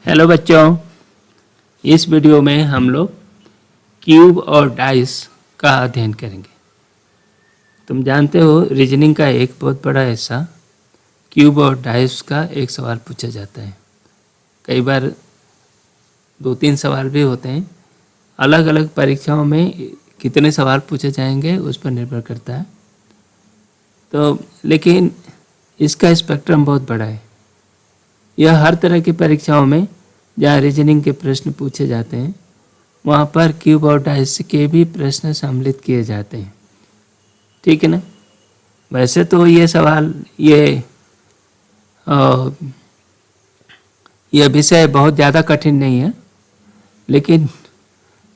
Hello बच्चों, इस video में हम लोग क्यूब और डाइस का अध्ययन करेंगे। तुम जानते हो रीजनिंग का एक बहुत बड़ा हिस्सा क्यूब और डाइस का एक सवाल पूछा जाता है। कई बार 2-3 सवाल भी होते हैं। अलग अलग परीक्षाओं में कितने सवाल पूछे जाएंगे उस पर निर्भर करता है। तो लेकिन इसका स्पेक्ट्रम बहुत बड़ा है। यह हर तरह की परीक्षाओं में जहाँ रीजनिंग के प्रश्न पूछे जाते हैं वहाँ पर क्यूब और डाइस के भी प्रश्न सम्मिलित किए जाते हैं। ठीक है ना। वैसे तो ये सवाल ये विषय बहुत ज़्यादा कठिन नहीं है, लेकिन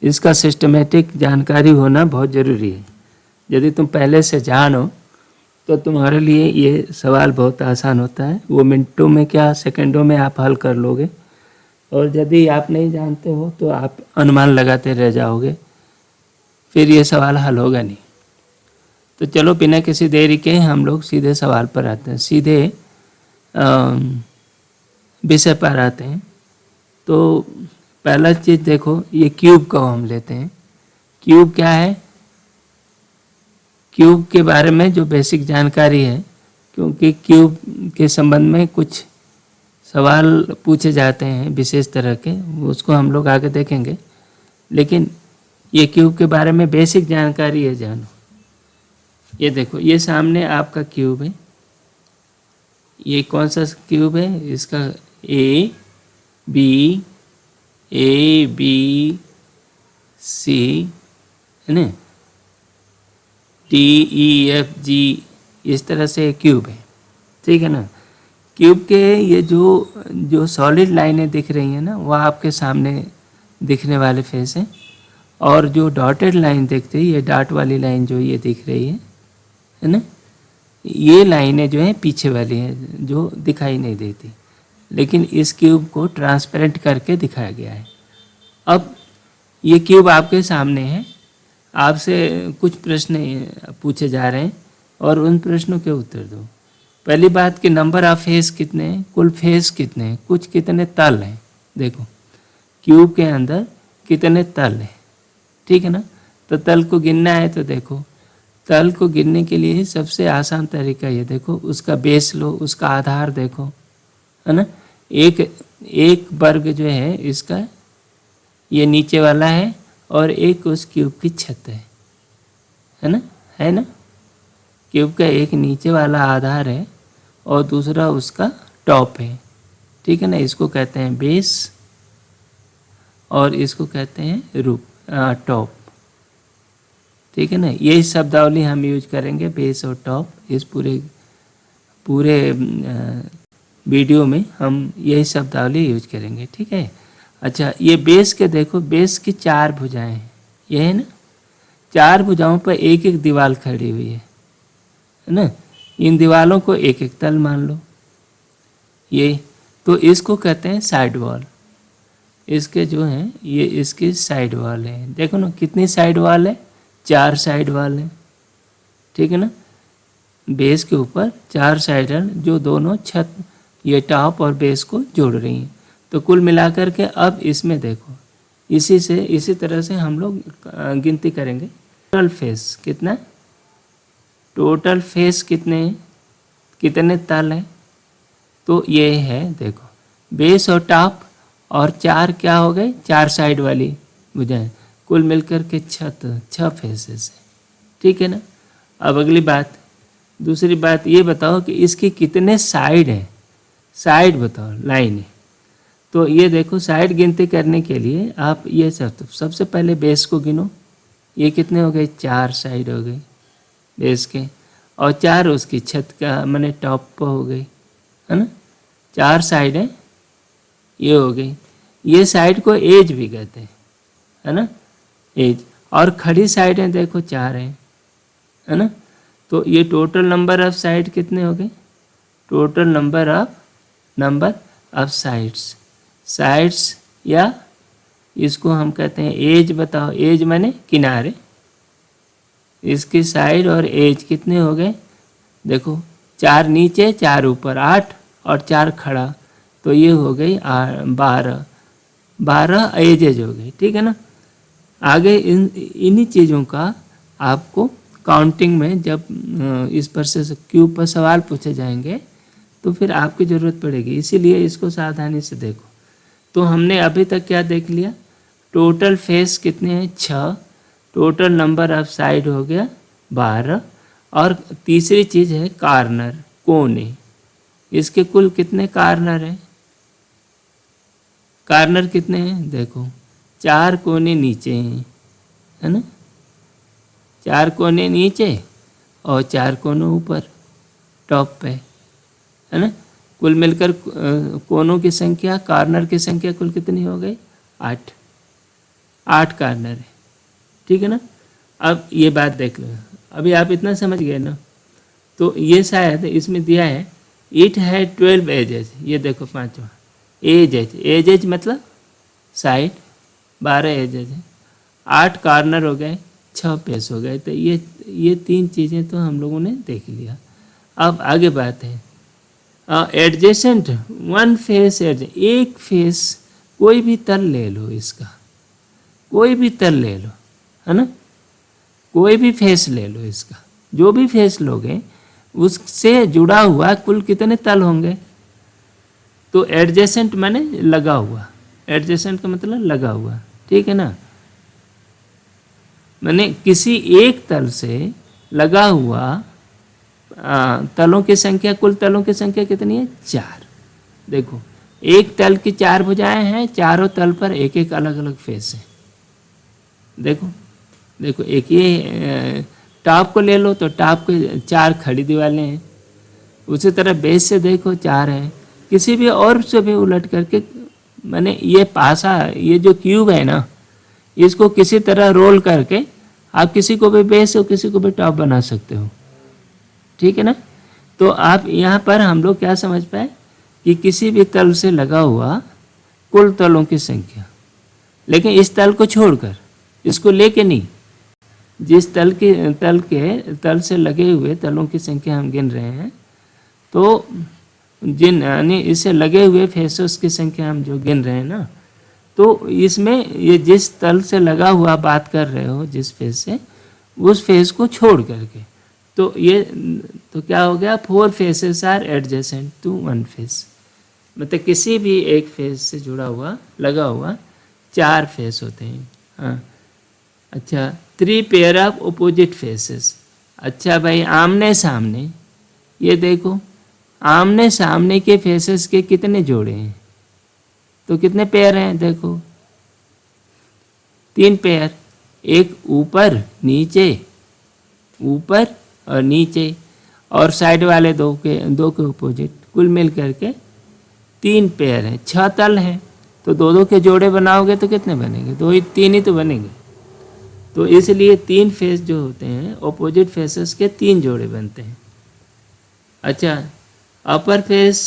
इसका सिस्टमेटिक जानकारी होना बहुत ज़रूरी है। यदि तुम पहले से जानो तो तुम्हारे लिए ये सवाल बहुत आसान होता है। वो मिनटों में क्या सेकंडों में आप हल कर लोगे। और यदि आप नहीं जानते हो तो आप अनुमान लगाते रह जाओगे, फिर ये सवाल हल होगा नहीं। तो चलो बिना किसी देरी के हम लोग सीधे सवाल पर आते हैं, सीधे विषय पर आते हैं। तो पहला चीज़ देखो, ये क्यूब को हम लेते हैं। क्यूब क्या है? क्यूब के बारे में जो बेसिक जानकारी है, क्योंकि क्यूब के संबंध में कुछ सवाल पूछे जाते हैं विशेष तरह के, उसको हम लोग आगे देखेंगे। लेकिन ये क्यूब के बारे में बेसिक जानकारी है, जानो। ये देखो, ये सामने आपका क्यूब है। ये कौन सा क्यूब है? इसका ए बी सी है ना, DEFG, इस तरह से क्यूब है। ठीक है ना। क्यूब के ये जो सॉलिड लाइनें दिख रही हैं ना, वह आपके सामने दिखने वाले फेस हैं। और जो डॉटेड लाइन देखते हैं, ये डॉट वाली लाइन जो ये दिख रही है ना, ये लाइनें जो हैं पीछे वाली हैं, जो दिखाई नहीं देती। लेकिन इस क्यूब को ट्रांसपेरेंट करके दिखाया गया है। अब ये क्यूब आपके सामने है, आपसे कुछ प्रश्न पूछे जा रहे हैं और उन प्रश्नों के उत्तर दो। पहली बात कि नंबर ऑफ फेस कितने हैं, कुल फेस कितने हैं, कुछ कितने तल हैं। देखो क्यूब के अंदर कितने तल हैं। ठीक है ना। तो तल को गिनना है तो देखो, तल को गिनने के लिए सबसे आसान तरीका ये देखो, उसका बेस लो, उसका आधार देखो, है ना। एक वर्ग जो है इसका, ये नीचे वाला है, और एक उस क्यूब की छत है ना, है ना। क्यूब का एक नीचे वाला आधार है और दूसरा उसका टॉप है। ठीक है ना। इसको कहते हैं बेस और इसको कहते हैं रूप, टॉप। ठीक है ना। यही शब्दावली हम यूज करेंगे, बेस और टॉप। इस पूरे वीडियो में हम यही शब्दावली यूज करेंगे। ठीक है। अच्छा, ये बेस के देखो, बेस की 4 भुजाएं हैं, ये है ना। 4 भुजाओं पर एक एक दीवार खड़ी हुई है ना। इन दीवारों को एक एक तल मान लो। ये तो इसको कहते हैं साइड वॉल। इसके जो हैं ये इसकी साइड वॉल है। देखो ना, कितनी साइड वॉल है? 4 साइड वॉल है। ठीक है ना। बेस के ऊपर 4 साइड है जो दोनों छत, ये टॉप और बेस को जोड़ रही हैं। तो कुल मिलाकर के अब इसमें देखो, इसी तरह से हम लोग गिनती करेंगे। टोटल फेस कितना? टोटल फेस कितने तल हैं? तो ये है देखो, बेस और टॉप और 4 क्या हो गए? 4 साइड वाली भुजाएं, कुल मिलकर के 6 फेसेस है। ठीक है ना। अब अगली बात, दूसरी बात ये बताओ कि इसके कितने साइड हैं। साइड बताओ, लाइन है। तो ये देखो, साइड गिनती करने के लिए आप ये सबसे पहले बेस को गिनो। ये कितने हो गए? 4 साइड हो गए बेस के, और 4 उसकी छत का माने टॉप पर हो गई, है ना। 4 साइड है, ये हो गई। ये साइड को एज भी कहते हैं, है ना, एज। और खड़ी साइड है देखो 4 है ना। तो ये टोटल नंबर ऑफ साइड कितने हो गए? टोटल नंबर ऑफ साइड्स या इसको हम कहते हैं एज। बताओ, एज माने किनारे। इसकी साइड और एज कितने हो गए? देखो, 4 नीचे 4 ऊपर, 8 और 4 खड़ा, तो ये हो गई 12 एजेज हो गई, ठीक है ना। आगे इन्हीं चीज़ों का आपको काउंटिंग में जब इस पर से क्यूब पर सवाल पूछे जाएंगे तो फिर आपकी ज़रूरत पड़ेगी, इसीलिए इसको सावधानी से देखो। तो हमने अभी तक क्या देख लिया, टोटल फेस कितने हैं 6, टोटल नंबर ऑफ साइड हो गया 12, और तीसरी चीज़ है कार्नर, कोने। इसके कुल कितने कार्नर हैं, कार्नर कितने हैं देखो, 4 कोने नीचे हैं, है ना, 4 कोने नीचे और 4 कोने ऊपर टॉप पे, है ना। कुल मिलकर कोनों की संख्या, कार्नर की संख्या कुल कितनी हो गई 8 कार्नर है, ठीक है ना। अब ये बात देख लो, अभी आप इतना समझ गए ना। तो ये शायद इसमें दिया है इट है 12 एजेज, ये देखो 5वां एजेज मतलब साइड, 12 एजेज है, 8 कार्नर हो गए, 6 फेस हो गए। तो ये 3 चीज़ें तो हम लोगों ने देख लिया। अब आगे बात है एडजेसेंट वन फेस, एक फेस, कोई भी तल ले लो इसका, कोई भी तल ले लो, है ना, कोई भी फेस ले लो इसका, जो भी फेस लोगे उससे जुड़ा हुआ कुल कितने तल होंगे। तो एडजेसेंट माने लगा हुआ, एडजेसेंट का मतलब लगा हुआ, ठीक है ना। माने किसी एक तल से लगा हुआ तलों की संख्या, कुल तलों की संख्या कितनी है 4। देखो एक तल की 4 भुजाएं हैं, चारों तल पर एक एक अलग अलग फेस है। देखो देखो एक ये टॉप को ले लो तो टॉप के 4 खड़ी दीवारें हैं, उसी तरह बेस से देखो 4 है, किसी भी और से भी उलट करके, माने ये पासा, ये जो क्यूब है ना, इसको किसी तरह रोल करके आप किसी को भी बेस और किसी को भी टॉप बना सकते हो, ठीक है ना। तो आप यहाँ पर हम लोग क्या समझ पाए कि किसी भी तल से लगा हुआ कुल तलों की संख्या, लेकिन इस तल को छोड़कर, इसको लेके नहीं, जिस तल से लगे हुए तलों की संख्या हम गिन रहे हैं, तो जिन यानी इससे लगे हुए फेसेस की संख्या हम जो गिन रहे हैं ना, तो इसमें ये जिस तल से लगा हुआ बात कर रहे हो, जिस फेस से, उस फेस को छोड़ करके, तो ये तो क्या हो गया, 4 faces are adjacent to 1 face, मतलब किसी भी एक फेस से जुड़ा हुआ लगा हुआ 4 फेस होते हैं। हाँ अच्छा, 3 पेयर ऑफ अपोजिट फेसेस। अच्छा भाई, आमने सामने, ये देखो आमने सामने के फेसेस के कितने जोड़े हैं, तो कितने पेयर हैं देखो, 3 पेयर, एक ऊपर नीचे, ऊपर और नीचे, और साइड वाले दो के अपोजिट, कुल मिल करके 3 पेयर हैं। 6 तल हैं, तो 2 के जोड़े बनाओगे तो कितने बनेंगे, 2 ही 3 ही तो बनेंगे। तो इसलिए 3 फेस जो होते हैं अपोजिट फेसेस के 3 जोड़े बनते हैं। अच्छा, अपर फेस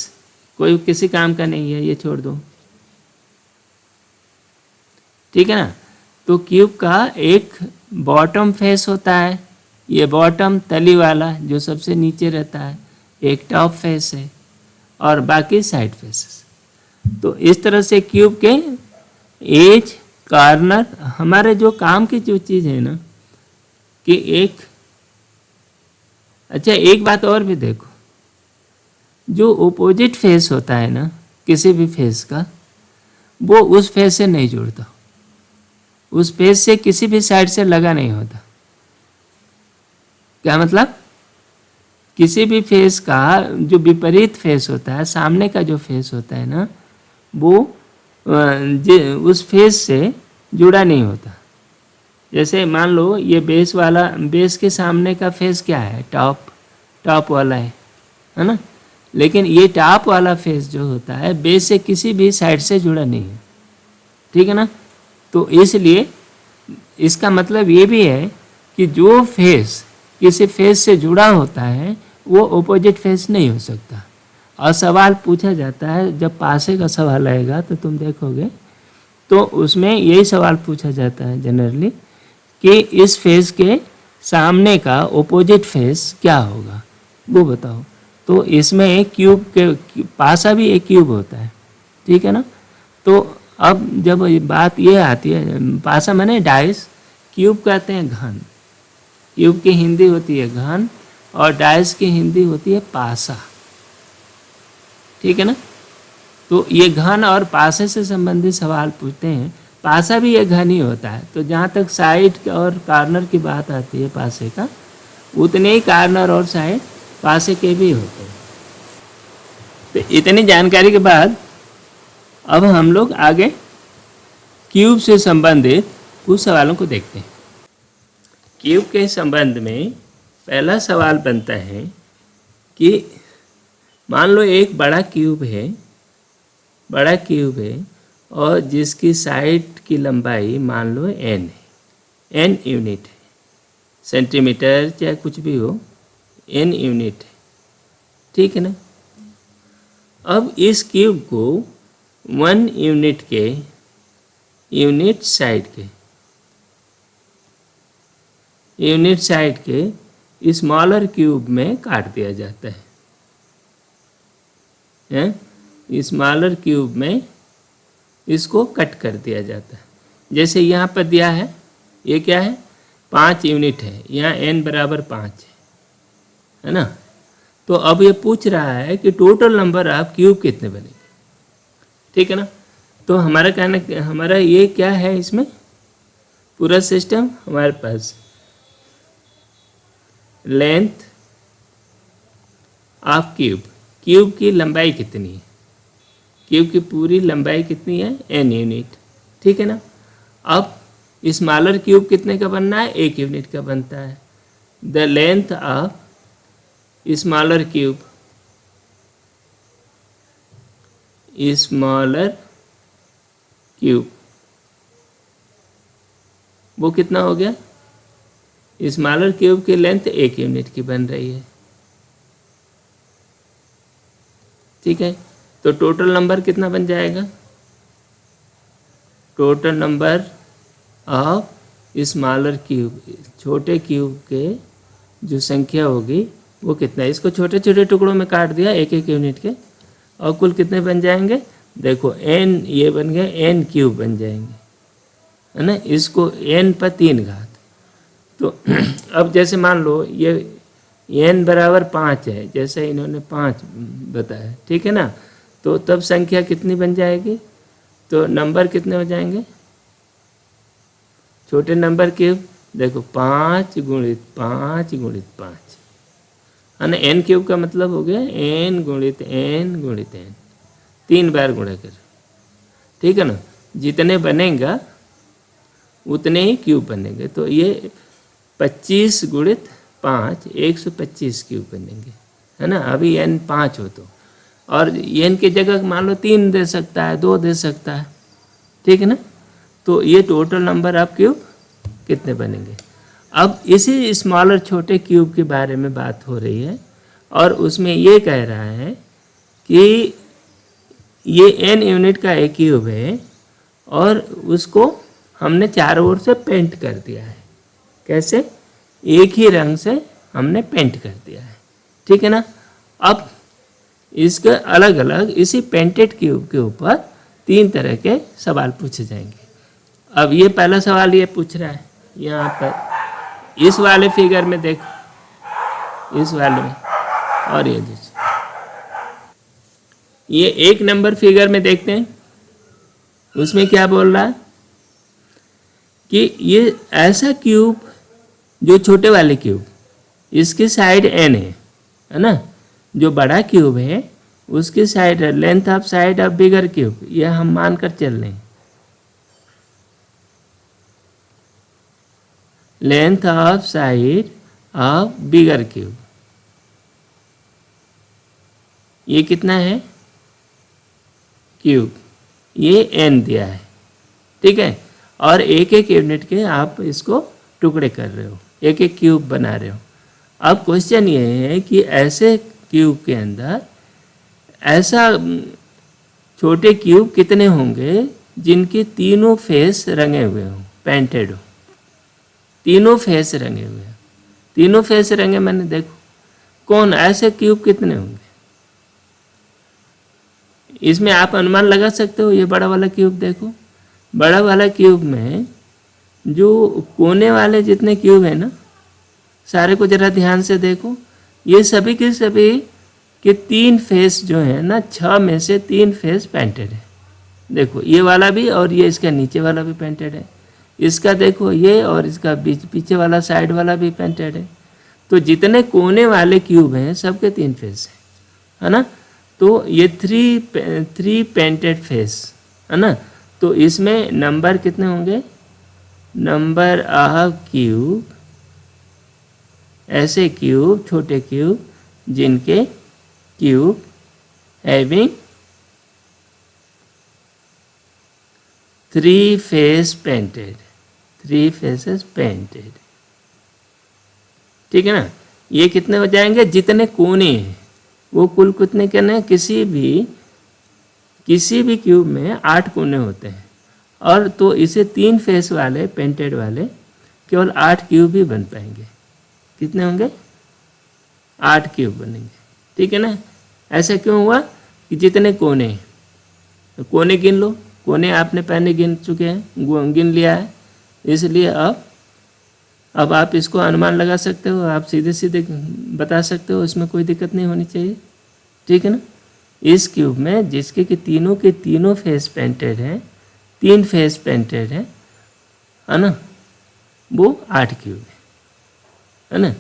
कोई किसी काम का नहीं है, ये छोड़ दो, ठीक है ना। तो क्यूब का एक बॉटम फेस होता है, ये बॉटम तली वाला जो सबसे नीचे रहता है, एक टॉप फेस है, और बाकी साइड फेसेस। तो इस तरह से क्यूब के एज, कार्नर, हमारे जो काम की जो चीज़ है ना, कि एक, अच्छा एक बात और भी देखो, जो ओपोजिट फेस होता है ना किसी भी फेस का, वो उस फेस से नहीं जुड़ता, उस फेस से किसी भी साइड से लगा नहीं होता। क्या मतलब, किसी भी फेस का जो विपरीत फेस होता है, सामने का जो फेस होता है ना, वो उस फेस से जुड़ा नहीं होता। जैसे मान लो ये बेस वाला, बेस के सामने का फेस क्या है, टॉप वाला है ना, लेकिन ये टॉप वाला फेस जो होता है बेस से किसी भी साइड से जुड़ा नहीं है, ठीक है ना। तो इसलिए इसका मतलब ये भी है कि जो फेस किसी फेस से जुड़ा होता है वो ऑपोजिट फेस नहीं हो सकता। और सवाल पूछा जाता है, जब पासे का सवाल आएगा तो तुम देखोगे, तो उसमें यही सवाल पूछा जाता है जनरली कि इस फेस के सामने का ऑपोजिट फेस क्या होगा, वो बताओ। तो इसमें एक क्यूब के पासा भी एक क्यूब होता है, ठीक है ना। तो अब जब बात ये आती है, पासा माने डाइस, क्यूब कहते हैं घन, क्यूब की हिंदी होती है घन और डाइस की हिंदी होती है पासा, ठीक है ना। तो ये घन और पासे से संबंधित सवाल पूछते हैं। पासा भी ये घन ही होता है। तो जहाँ तक साइड और कॉर्नर की बात आती है पासे का, उतने ही कॉर्नर और साइड पासे के भी होते हैं। तो इतनी जानकारी के बाद अब हम लोग आगे क्यूब से संबंधित कुछ सवालों को देखते हैं। क्यूब के संबंध में पहला सवाल बनता है कि मान लो एक बड़ा क्यूब है और जिसकी साइड की लंबाई मान लो n है, n यूनिट है, सेंटीमीटर चाहे कुछ भी हो, n यूनिट है, ठीक है ना। अब इस क्यूब को 1 यूनिट के यूनिट साइड के स्मॉलर क्यूब में काट दिया जाता है, स्मॉलर क्यूब में इसको कट कर दिया जाता है। जैसे यहाँ पर दिया है, ये क्या है, 5 यूनिट है, यहाँ n बराबर 5 है ना। तो अब ये पूछ रहा है कि टोटल नंबर ऑफ क्यूब कितने बनेंगे, ठीक है ना। तो हमारा कहना, हमारा ये क्या है, इसमें पूरा सिस्टम हमारे पास लेंथ ऑफ क्यूब की लंबाई कितनी है, क्यूब की पूरी लंबाई कितनी है, n यूनिट, ठीक है ना। अब स्मॉलर क्यूब कितने का बनना है, 1 यूनिट का बनता है। The length of smaller cube वो कितना हो गया, स्मॉलर क्यूब की लेंथ 1 यूनिट की बन रही है, ठीक है। तो टोटल नंबर कितना बन जाएगा, total number of smaller cube, छोटे क्यूब के जो संख्या होगी वो कितना है। इसको छोटे छोटे टुकड़ों में काट दिया 1-1 यूनिट के, और कुल कितने बन जाएंगे, देखो n ये बन गए n क्यूब बन जाएंगे, है ना। इसको n पर 3 घात। तो अब जैसे मान लो ये n बराबर 5 है, जैसे इन्होंने 5 बताया, ठीक है ना। तो तब संख्या कितनी बन जाएगी, तो नंबर कितने हो जाएंगे, छोटे नंबर क्यूब, देखो 5 गुणित 5 गुणित 5, है ना। n क्यूब का मतलब हो गया n गुणित n गुणित n, 3 बार गुणा कर, ठीक है ना। जितने बनेगा उतने ही क्यूब बनेंगे। तो ये 25 गुणित 5 125 क्यूब बनेंगे, है ना। अभी n 5 हो तो, और n की जगह मान लो 3 दे सकता है, 2 दे सकता है, ठीक है ना। तो ये टोटल नंबर ऑफ क्यूब कितने बनेंगे। अब इसी स्मॉलर छोटे क्यूब के बारे में बात हो रही है, और उसमें ये कह रहा है कि ये n यूनिट का एक क्यूब है और उसको हमने चारों ओर से पेंट कर दिया है। कैसे, एक ही रंग से हमने पेंट कर दिया है, ठीक है ना। अब इसके अलग अलग इसी पेंटेड क्यूब के ऊपर 3 तरह के सवाल पूछे जाएंगे। अब ये पहला सवाल ये पूछ रहा है, यहाँ पर इस वाले फिगर में देखो, इस वाले में, और ये दूसरे, ये 1 नंबर फिगर में देखते हैं, उसमें क्या बोल रहा है कि ये ऐसा क्यूब जो छोटे वाले क्यूब, इसकी साइड n है ना। जो बड़ा क्यूब है उसकी side, length of side of bigger cube, ये हम मानकर चल रहे हैं, length of side of bigger cube, ये कितना है क्यूब, ये n दिया है, ठीक है। और 1-1 यूनिट के आप इसको टुकड़े कर रहे हो, 1-1 क्यूब बना रहे हो। अब क्वेश्चन ये है कि ऐसे क्यूब के अंदर ऐसा छोटे क्यूब कितने होंगे जिनके तीनों फेस रंगे हुए हों, पेंटेड हो, तीनों फेस रंगे हुए हैं। तीनों फेस रंगे मैंने देखो कौन, ऐसे क्यूब कितने होंगे, इसमें आप अनुमान लगा सकते हो। ये बड़ा वाला क्यूब देखो, बड़ा वाला क्यूब में जो कोने वाले जितने क्यूब है ना, सारे को जरा ध्यान से देखो, ये सभी के सभी के 3 फेस जो है ना, 6 में से 3 फेस पेंटेड है। देखो ये वाला भी और ये इसका नीचे वाला भी पेंटेड है। इसका देखो ये और इसका बीच पीछे वाला साइड वाला भी पेंटेड है। तो जितने कोने वाले क्यूब हैं सबके 3 फेस है ना। तो ये 3 पेंटेड फेस है ना। तो इसमें नंबर कितने होंगे, नंबर ऑफ क्यूब, ऐसे क्यूब, छोटे क्यूब जिनके cube having 3 face painted, 3 faces painted, ठीक है ना। ये कितने हो जाएंगे, जितने कोने हैं वो कुल कितने करने हैं, किसी भी क्यूब में 8 कोने होते हैं, और तो इसे 3 फेस वाले पेंटेड वाले केवल 8 क्यूब ही बन पाएंगे। कितने होंगे, 8 क्यूब बनेंगे, ठीक है ना। ऐसा क्यों हुआ कि जितने कोने हैं, तो कोने गिन लो, कोने आपने पहले गिन चुके हैं, गिन लिया है, इसलिए अब आप इसको अनुमान लगा सकते हो, आप सीधे सीधे बता सकते हो, इसमें कोई दिक्कत नहीं होनी चाहिए, ठीक है ना। इस क्यूब में जिसके कि तीनों के तीनों फेस पेंटेड हैं, 3 फेस पेंटेड है ना, वो 8 क्यूब है ना।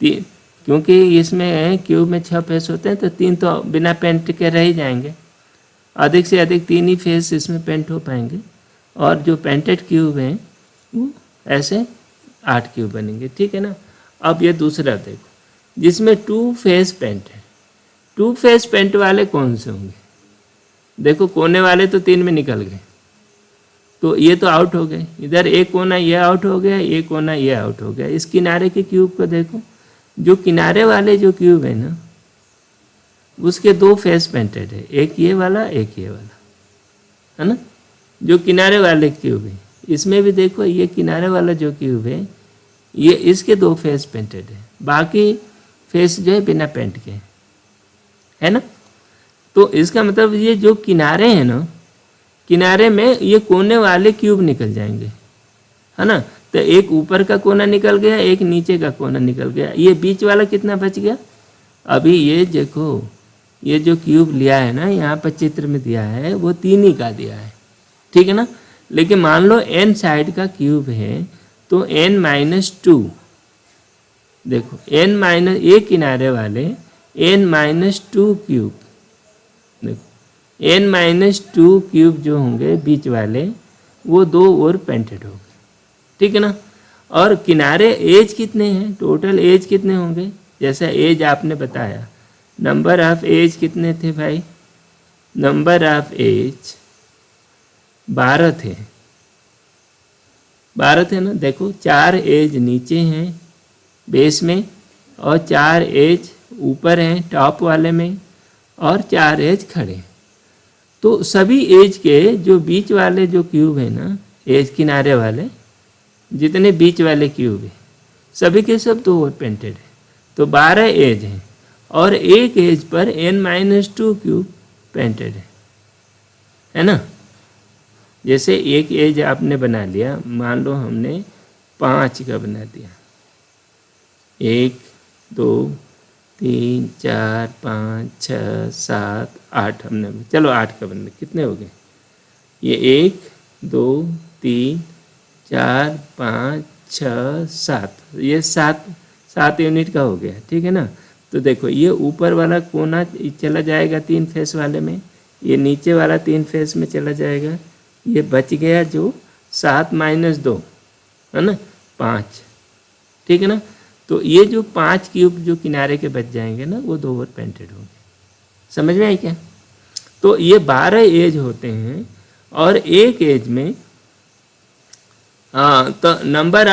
क्योंकि इसमें क्यूब में 6 फेस होते हैं, तो 3 तो बिना पेंट के रह ही जाएंगे, अधिक से अधिक 3 ही फेस इसमें पेंट हो पाएंगे, और जो पेंटेड क्यूब हैं वो ऐसे 8 क्यूब बनेंगे, ठीक है ना। अब ये दूसरा देखो, जिसमें 2 फेस पेंट है, 2 फेस पेंट वाले कौन से होंगे, देखो कोने वाले तो 3 में निकल गए, तो ये तो आउट हो गए, इधर एक कोना ये आउट हो गया, एक कोना ये आउट हो गया। इस किनारे के क्यूब को देखो, जो किनारे वाले जो क्यूब है ना, उसके 2 फेस पेंटेड है, एक ये वाला एक ये वाला, है ना। जो किनारे वाले क्यूब है, इसमें भी देखो ये किनारे वाला जो क्यूब है, ये इसके 2 फेस पेंटेड है, बाकी फेस जो है बिना पेंट के है ना। तो इसका मतलब ये जो किनारे हैं ना, किनारे में ये कोने वाले क्यूब निकल जाएंगे, है ना। तो एक ऊपर का कोना निकल गया, एक नीचे का कोना निकल गया, ये बीच वाला कितना बच गया। अभी ये देखो, ये जो क्यूब लिया है ना, यहाँ पर चित्र में दिया है, वो 3 ही का दिया है, ठीक है ना। लेकिन मान लो n साइड का क्यूब है, तो n-2, देखो एक किनारे वाले n-2 क्यूब, देखो n-2 क्यूब जो होंगे बीच वाले, वो 2 और पेंटेड होंगे, ठीक है ना। और किनारे एज कितने हैं, टोटल एज कितने होंगे, जैसा एज आपने बताया, नंबर ऑफ एज कितने थे भाई, नंबर ऑफ एज 12 थे, 12 थे ना। देखो 4 एज नीचे हैं बेस में, और 4 एज ऊपर हैं टॉप वाले में, और 4 एज खड़े हैं। तो सभी एज के जो बीच वाले जो क्यूब है ना, एज किनारे वाले जितने बीच वाले क्यूब है, सभी के सब 2 और पेंटेड है, तो 12 एज हैं, और एक as per n-2 cube painted है ना। जैसे एक एज आपने बना लिया, मान लो हमने 5 का बना दिया, 1 2 3 4 5 6 7 8 हमने, चलो 8 का बना, कितने हो गए, ये 1 2 3 4 5 6 7, ये 7 यूनिट का हो गया, ठीक है ना। तो देखो ये ऊपर वाला कोना चला जाएगा 3 फेस वाले में, ये नीचे वाला 3 फेस में चला जाएगा, ये बच गया जो 7 - 2 है ना, 5, ठीक है ना। तो ये जो 5 क्यूब जो किनारे के बच जाएंगे ना, वो 2 और पेंटेड होंगे, समझ में आई क्या। तो ये 12 एज होते हैं, और एक एज में तो number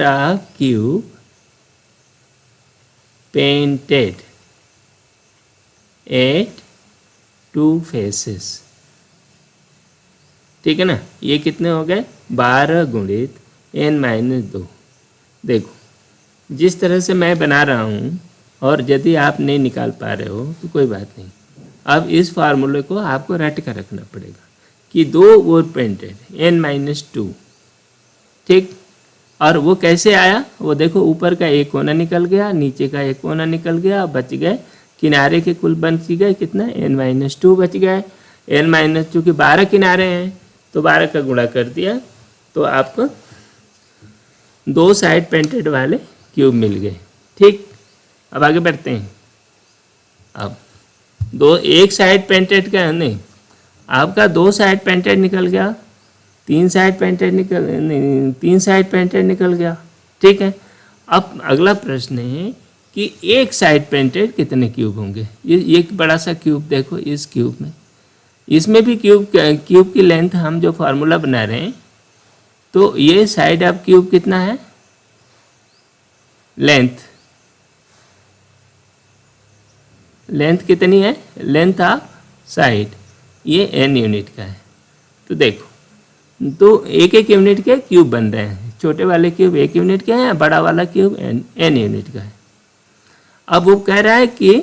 of cube painted at 2 faces, ठीक है ना। ये कितने हो गए, 12 गुणित n-2। देखो जिस तरह से मैं बना रहा हूँ, और यदि आप नहीं निकाल पा रहे हो तो कोई बात नहीं, अब इस फार्मूले को आपको रट कर रखना पड़ेगा कि 2 ओर पेंटेड n-2, ठीक। और वो कैसे आया, वो देखो ऊपर का एक कोना निकल गया, नीचे का एक कोना निकल गया, बच गए किनारे के कुल बच गए कितना, n-2 बच गए। n-2 के 12 किनारे हैं तो 12 का गुणा कर दिया तो आपको 2 साइड पेंटेड वाले क्यूब मिल गए, ठीक। अब आगे बढ़ते हैं। अब एक साइड पेंटेड का नहीं, आपका 2 साइड पेंटेड निकल गया, 3 साइड पेंटेड नहीं 3 साइड पेंटेड निकल गया, ठीक है। अब अगला प्रश्न है कि एक साइड पेंटेड कितने क्यूब होंगे। ये एक बड़ा सा क्यूब देखो, इस क्यूब में, इसमें भी क्यूब की लेंथ हम जो फार्मूला बना रहे हैं, तो ये साइड ऑफ क्यूब कितना है, लेंथ कितनी है, लेंथ ऑफ साइड, ये n यूनिट का है। तो देखो, तो एक एक यूनिट के क्यूब बन रहे हैं, छोटे वाले क्यूब 1 यूनिट के हैं, बड़ा वाला क्यूब n यूनिट का है। अब वो कह रहा है कि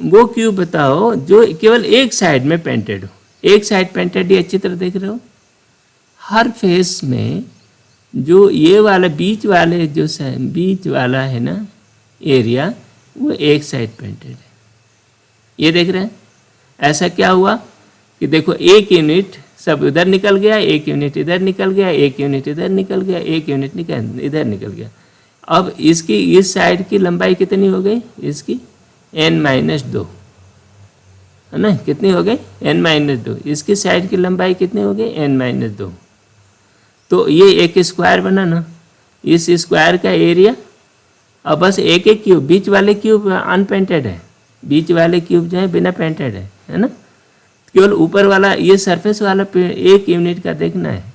वो क्यूब बताओ जो केवल एक साइड में पेंटेड हो। एक साइड पेंटेड, ये चित्र देख रहे हो, हर फेस में जो ये वाला बीच वाला है ना एरिया, वो एक साइड पेंटेड है। ये देख रहे हैं, ऐसा क्या हुआ कि देखो एक यूनिट सब उधर निकल गया, एक यूनिट इधर निकल गया, एक यूनिट इधर निकल गया, एक यूनिट इधर निकल गया। अब इसकी इस साइड की लंबाई कितनी हो गई, इसकी n-2, है ना, कितनी हो गई n-2। इसकी साइड की लंबाई कितनी हो गई n-2। तो ये एक स्क्वायर बना ना, इस स्क्वायर का एरिया। अब बस एक एक क्यूब, बीच वाले क्यूब अनपेंटेड है, बीच वाले क्यूब जो है बिना पेंटेड है ना, केवल ऊपर वाला ये सरफेस वाला 1 यूनिट का देखना है।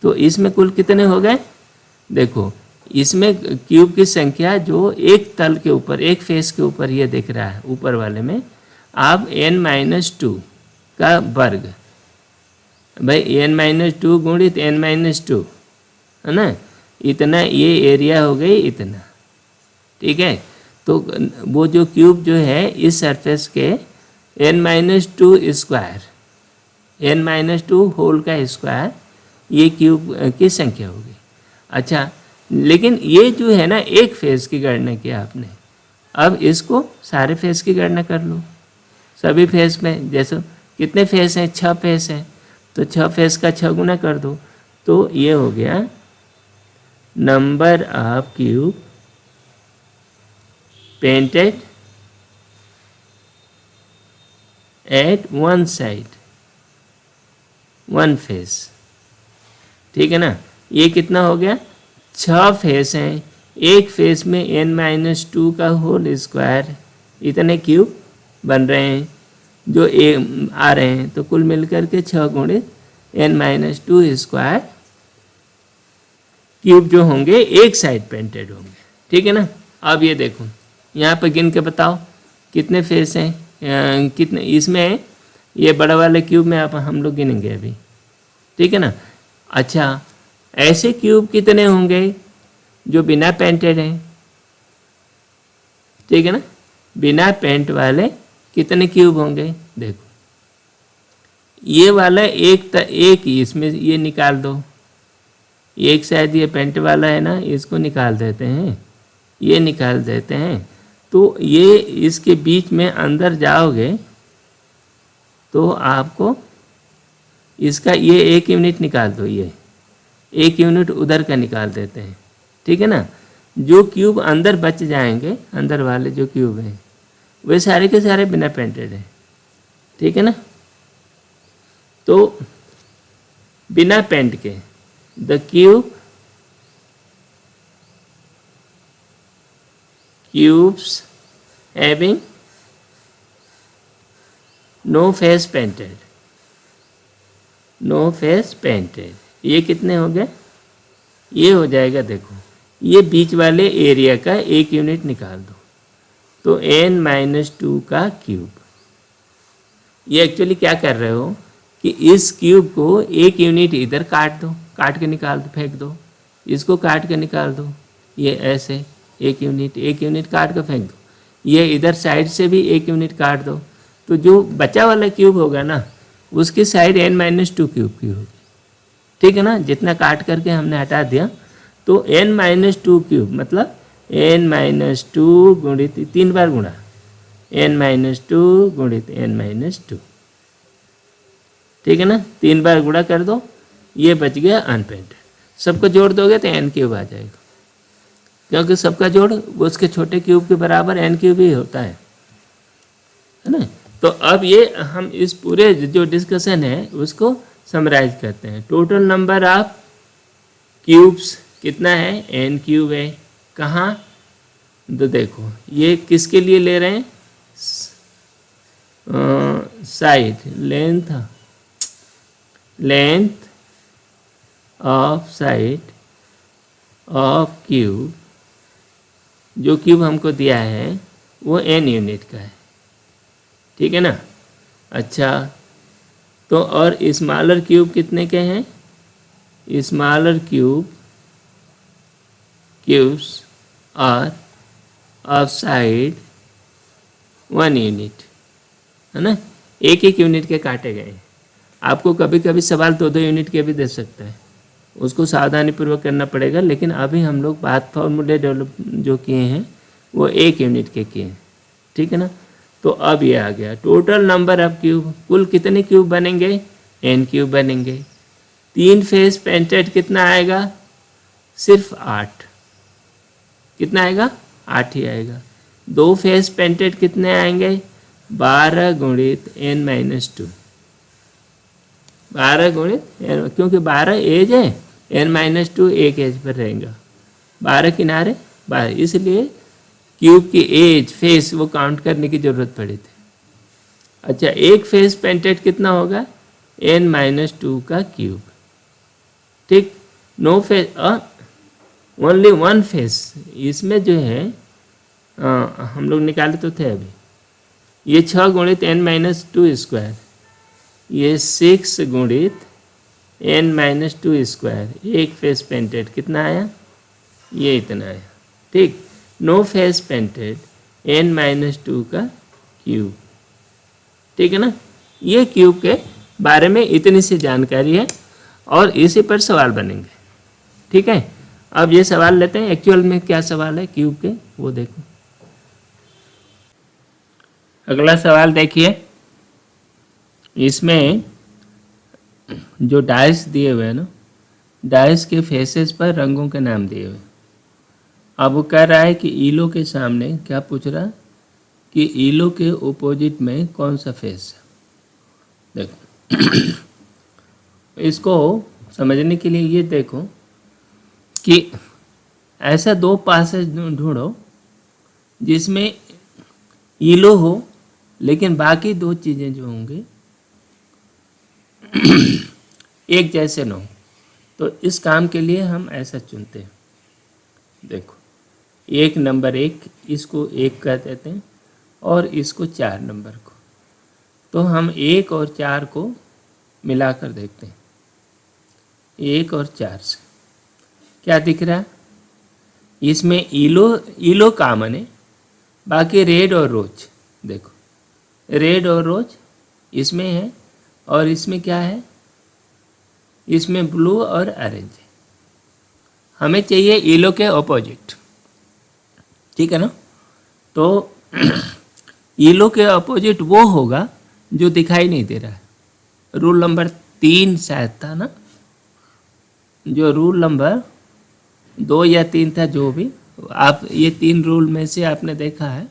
तो इसमें कुल कितने हो गए, देखो इसमें क्यूब की संख्या जो एक तल के ऊपर, एक फेस के ऊपर ये दिख रहा है, ऊपर वाले में आप n-2 का वर्ग, भाई n-2 गुणित n-2, है ना, इतना ये एरिया हो गई इतना, ठीक है। तो वो जो क्यूब जो है इस सरफेस के n-2 स्क्वायर, n-2 होल का स्क्वायर, ये क्यूब की संख्या होगी। अच्छा, लेकिन ये जो है ना एक फेस की गणना की आपने, अब इसको सारे फेस की गणना कर लो। सभी फेस में, जैसे कितने फेस हैं, 6 फेस हैं, तो 6 फेस का 6 गुना कर दो, तो ये हो गया number of cube painted at one side, one face, ठीक है ना। ये कितना हो गया, 6 फेस हैं, एक फेस में n-2 का होल स्क्वायर, इतने क्यूब बन रहे हैं जो आ रहे हैं। तो कुल मिलकर के 6 गुणित n-2 स्क्वायर क्यूब जो होंगे एक साइड पेंटेड होंगे, ठीक है ना। अब ये देखो, यहाँ पर गिन के बताओ कितने फेस हैं, कितने इसमें, ये बड़ा वाले क्यूब में आप हम लोग गिनेंगे अभी, ठीक है ना। अच्छा, ऐसे क्यूब कितने होंगे जो बिना पेंटेड हैं, ठीक है ना, बिना पेंट वाले कितने क्यूब होंगे, देखो ये वाला एक इसमें ये निकाल दो, एक शायद ये पेंट वाला है ना, इसको निकाल देते हैं, ये निकाल देते हैं। तो ये इसके बीच में अंदर जाओगे तो आपको इसका ये 1 यूनिट निकाल दो, ये 1 यूनिट उधर का निकाल देते हैं, ठीक है ना। जो क्यूब अंदर बच जाएंगे, अंदर वाले जो क्यूब हैं वे सारे के सारे बिना पेंटेड हैं, ठीक है ना। तो बिना पेंट के the cubes having no face painted, no face painted, ये कितने हो गए, ये हो जाएगा, देखो ये बीच वाले एरिया का 1 यूनिट निकाल दो, तो n-2 का क्यूब। ये एक्चुअली क्या कर रहे हो कि इस क्यूब को 1 यूनिट इधर काट दो, काट के निकाल दो, फेंक दो, इसको काट के निकाल दो, ये ऐसे 1 यूनिट काट के फेंक दो। ये इधर साइड से भी 1 यूनिट काट दो, तो जो बचा वाला क्यूब होगा ना उसकी साइड n-2 क्यूब की होगी। ठीक है ना, जितना काट करके हमने हटा दिया तो n-2 क्यूब मतलब n-2 गुणित 3 बार गुणा n-2 गुणित n-2। ठीक है ना, 3 बार गुणा कर दो, ये बच गया अनपेंटेड। सबको जोड़ दोगे तो n क्यूब आ जाएगा, क्योंकि सबका जोड़ उसके छोटे क्यूब के बराबर n क्यूब ही होता है ना। तो अब ये हम इस पूरे जो डिस्कशन है उसको समराइज करते हैं। टोटल नंबर ऑफ क्यूब्स कितना है, n क्यूब है। कहाँ, तो देखो ये किसके लिए ले रहे हैं, side length of side of cube, जो क्यूब हमको दिया है वो n यूनिट का है। ठीक है ना। अच्छा, तो और स्मॉलर क्यूब कितने के हैं, smaller cubes are of side 1 unit, है ना। एक यूनिट के काटे गए हैं। आपको कभी कभी सवाल 2 यूनिट के भी दे सकता है, उसको सावधानी पूर्वक करना पड़ेगा। लेकिन अभी हम लोग बात फॉर्मूले डेवलप जो किए हैं वो 1 यूनिट के किए हैं। ठीक है ना। तो अब ये आ गया टोटल नंबर ऑफ क्यूब, कुल कितने क्यूब बनेंगे, n क्यूब बनेंगे। 3 फेस पेंटेड कितना आएगा, सिर्फ 8। कितना आएगा, 8 ही आएगा। 2 फेस पेंटेड कितने आएंगे, 12 गुणित n-2, 12 गुणित, क्योंकि 12 एज है, n-2 एक एज पर रहेगा, 12 किनारे 12, इसलिए क्यूब की एज फेस वो काउंट करने की ज़रूरत पड़ी थी। अच्छा, एक फेस पेंटेड कितना होगा, n-2 का क्यूब। ठीक, नो फेस, ओनली 1 फेस, इसमें जो है हम लोग निकाले तो थे अभी, ये 6 गुणित n-2 स्क्वायर, ये 6 गुणित n-2 स्क्वायर, एक फेस पेंटेड कितना आया, ये इतना आया। ठीक, नो फेस पेंटेड n-2 का क्यूब। ठीक है ना। ये क्यूब के बारे में इतनी सी जानकारी है और इसी पर सवाल बनेंगे। ठीक है, अब ये सवाल लेते हैं, एक्चुअल में क्या सवाल है क्यूब के वो देखो। अगला सवाल देखिए, इसमें जो डाइस दिए हुए हैं ना, डाइस के फेसेस पर रंगों के नाम दिए हुए। अब वो कह रहा है कि ईलो के सामने, क्या पूछ रहा है कि ईलो के ओपोजिट में कौन सा फेस है। देखो इसको समझने के लिए ये देखो कि ऐसा 2 पासेज ढूंढो जिसमें ईलो हो लेकिन बाकी 2 चीज़ें जो होंगे एक जैसे न हो। तो इस काम के लिए हम ऐसा चुनते हैं। देखो, 1 नंबर 1, इसको 1 कह देते हैं और इसको 4 नंबर को। तो हम 1 और 4 को मिलाकर देखते हैं, 1 और 4 से क्या दिख रहा है। इसमें ईलो कॉमन है, बाकी रेड और रोज, देखो रेड और रोज इसमें है और इसमें क्या है, इसमें ब्लू और ऑरेंज है। हमें चाहिए ईलो के ऑपोजिट। ठीक है ना। तो ईलो के ऑपोजिट वो होगा जो दिखाई नहीं दे रहा है। रूल नंबर 3 शायद था ना, जो रूल नंबर 2 या 3 था, जो भी आप ये 3 रूल में से आपने देखा है,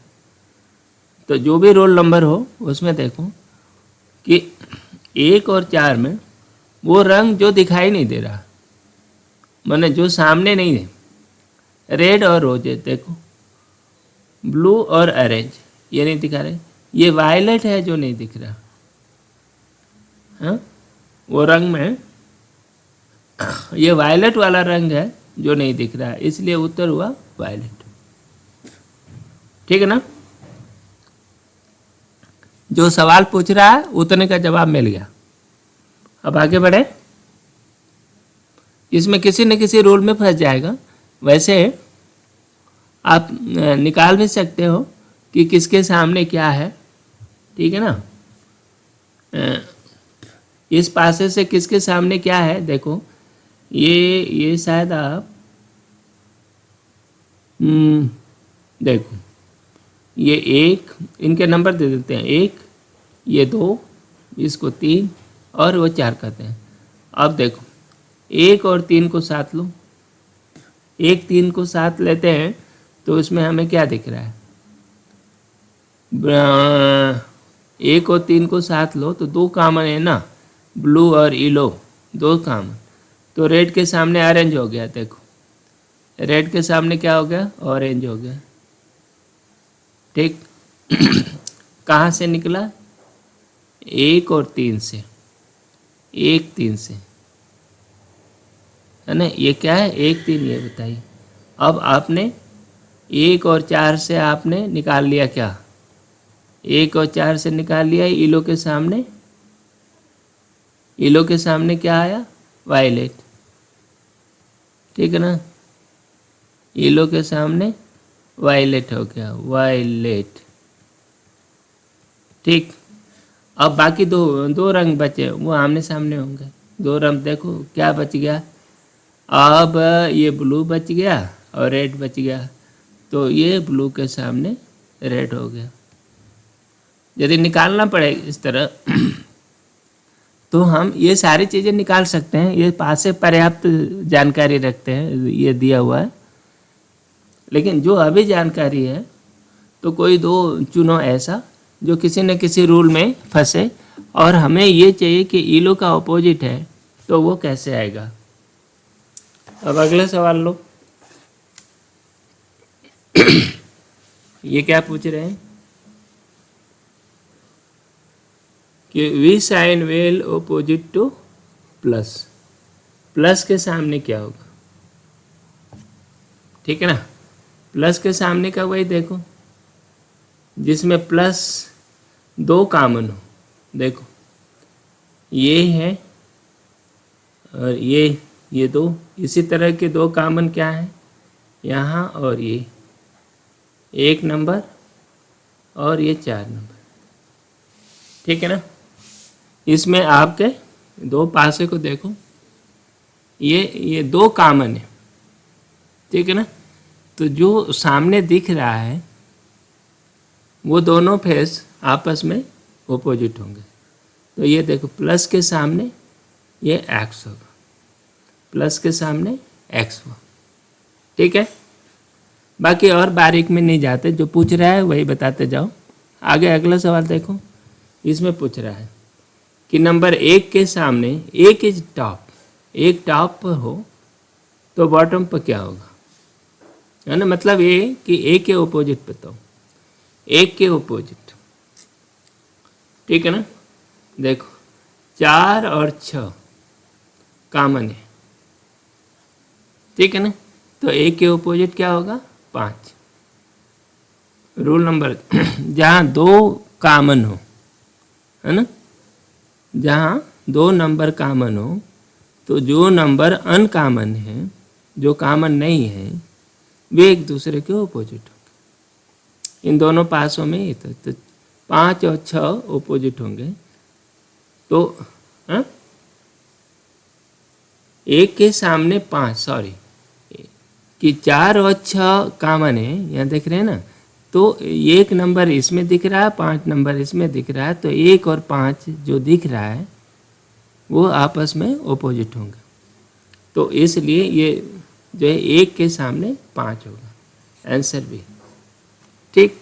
तो जो भी रोल नंबर हो उसमें देखो कि 1 और 4 में वो रंग जो दिखाई नहीं दे रहा, माने जो सामने नहीं है, रेड और रोज है, देखो ब्लू और ऑरेंज ये नहीं दिखा रहे, ये वायलेट है जो नहीं दिख रहा। हाँ, वो रंग में ये वायलेट वाला रंग है जो नहीं दिख रहा है, इसलिए उत्तर हुआ वायलेट। ठीक है ना। जो सवाल पूछ रहा है उतने का जवाब मिल गया। अब आगे बढ़े, इसमें किसी न किसी रूल में फंस जाएगा। वैसे आप निकाल भी सकते हो कि किसके सामने क्या है, ठीक है ना। इस पासे से किसके सामने क्या है, देखो ये शायद आप देखो ये 1, इनके नंबर दे देते हैं, 1, ये 2, इसको 3 और वो 4 कहते हैं। अब देखो 1 और 3 को साथ लो, 1 3 को साथ लेते हैं तो इसमें हमें क्या दिख रहा है, 1 और 3 को साथ लो तो 2 कॉमन है ना, ब्लू और येलो 2 कॉमन, तो रेड के सामने ऑरेंज हो गया। देखो रेड के सामने क्या हो गया, ऑरेंज हो गया, ठीक। कहाँ से निकला, 1 और 3 से, 1 3 से, है ना। ये क्या है, 1 3, ये बताइए। अब आपने 1 और 4 से आपने निकाल लिया क्या, 1 और 4 से निकाल लिया, येलो के सामने, येलो के सामने क्या आया, वायलेट, ठीक है ना। येलो के सामने वायलेट हो गया, वायलेट, ठीक। अब बाकी दो रंग बचे, वो आमने सामने होंगे, 2 रंग। देखो क्या बच गया, अब ये ब्लू बच गया और रेड बच गया, तो ये ब्लू के सामने रेड हो गया। यदि निकालना पड़े इस तरह तो हम ये सारी चीज़ें निकाल सकते हैं, ये पास से पर्याप्त जानकारी रखते हैं, ये दिया हुआ है। लेकिन जो अभी जानकारी है तो कोई 2 चुनो ऐसा जो किसी न किसी रूल में फंसे, और हमें ये चाहिए कि येलो का अपोजिट है तो वो कैसे आएगा। अब अगला सवाल लो। ये क्या पूछ रहे हैं कि we sign well opposite to plus, plus के सामने क्या होगा, ठीक है ना। प्लस के सामने का वही देखो जिसमें प्लस 2 कॉमन हो, देखो ये है और ये 2, इसी तरह के 2 कॉमन क्या है यहाँ, और ये 1 नंबर और ये 4 नंबर, ठीक है ना। इसमें आपके 2 पासे को देखो, ये 2 कॉमन है, ठीक है ना। तो जो सामने दिख रहा है वो दोनों फेस आपस में ओपोजिट होंगे। तो ये देखो प्लस के सामने ये एक्स होगा, प्लस के सामने एक्स हुआ, ठीक है। बाकी और बारीक में नहीं जाते, जो पूछ रहा है वही बताते जाओ। आगे अगला सवाल देखो, इसमें पूछ रहा है कि नंबर 1 के सामने 1 इज टॉप, 1 टॉप पर हो तो बॉटम पर क्या होगा, है ना। मतलब ये कि 1 के ओपोजिट बताओ, 1 के ओपोजिट, ठीक है ना। देखो 4 और 6 कॉमन है, ठीक है ना। तो 1 के ओपोजिट क्या होगा, 5। रूल नंबर जहाँ 2 कॉमन हो, है ना, जहाँ 2 नंबर कॉमन हो तो जो नंबर अनकॉमन है, जो कॉमन नहीं है, वे एक दूसरे के ओपोजिट होंगे। इन दोनों पासों में ये तो 5 और 6 ओपोजिट होंगे। तो 1 के सामने 5, सॉरी कि 4 और 6 कॉमन है, यहाँ देख रहे हैं ना। तो 1 नंबर इसमें दिख रहा है, 5 नंबर इसमें दिख रहा है, तो 1 और 5 जो दिख रहा है वो आपस में ओपोजिट होंगे। तो इसलिए ये जो है 1 के सामने 5 होगा, आंसर भी, ठीक।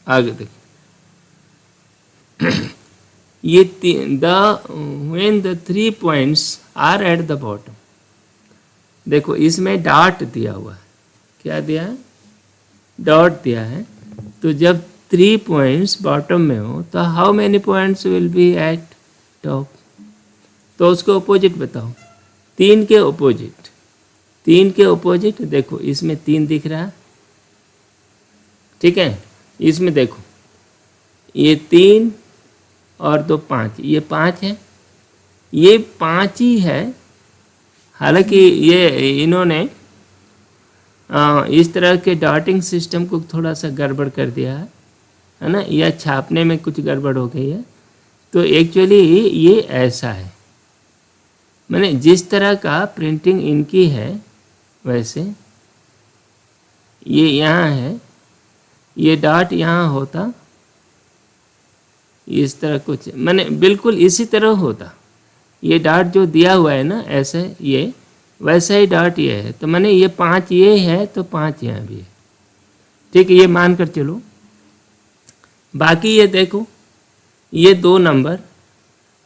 आगे देखिए ये when the 3 points are at the bottom, देखो इसमें डॉट दिया हुआ है, क्या दिया है, डॉट दिया है। तो जब 3 पॉइंट्स बॉटम में हो तो how many points will B eight top, तो उसको अपोजिट बताओ। 3 के अपोजिट, 3 के अपोजिट देखो इसमें 3 दिख रहा है, ठीक है। इसमें देखो ये 3 और 2 5, ये 5 है, ये 5 ही है। हालांकि ये इन्होंने इस तरह के डॉटिंग सिस्टम को थोड़ा सा गड़बड़ कर दिया है, है ना, या छापने में कुछ गड़बड़ हो गई है। तो एक्चुअली ये ऐसा है, मैंने जिस तरह का प्रिंटिंग इनकी है वैसे ये यहाँ है, ये डॉट यहाँ होता इस तरह कुछ, मैंने बिल्कुल इसी तरह होता। ये डॉट जो दिया हुआ है ना ऐसे, ये वैसा ही डॉट ये है। तो मैंने ये 5 ये है तो 5 यहाँ भी है, ठीक है, ये मान कर चलो। बाकी ये देखो, ये 2 नंबर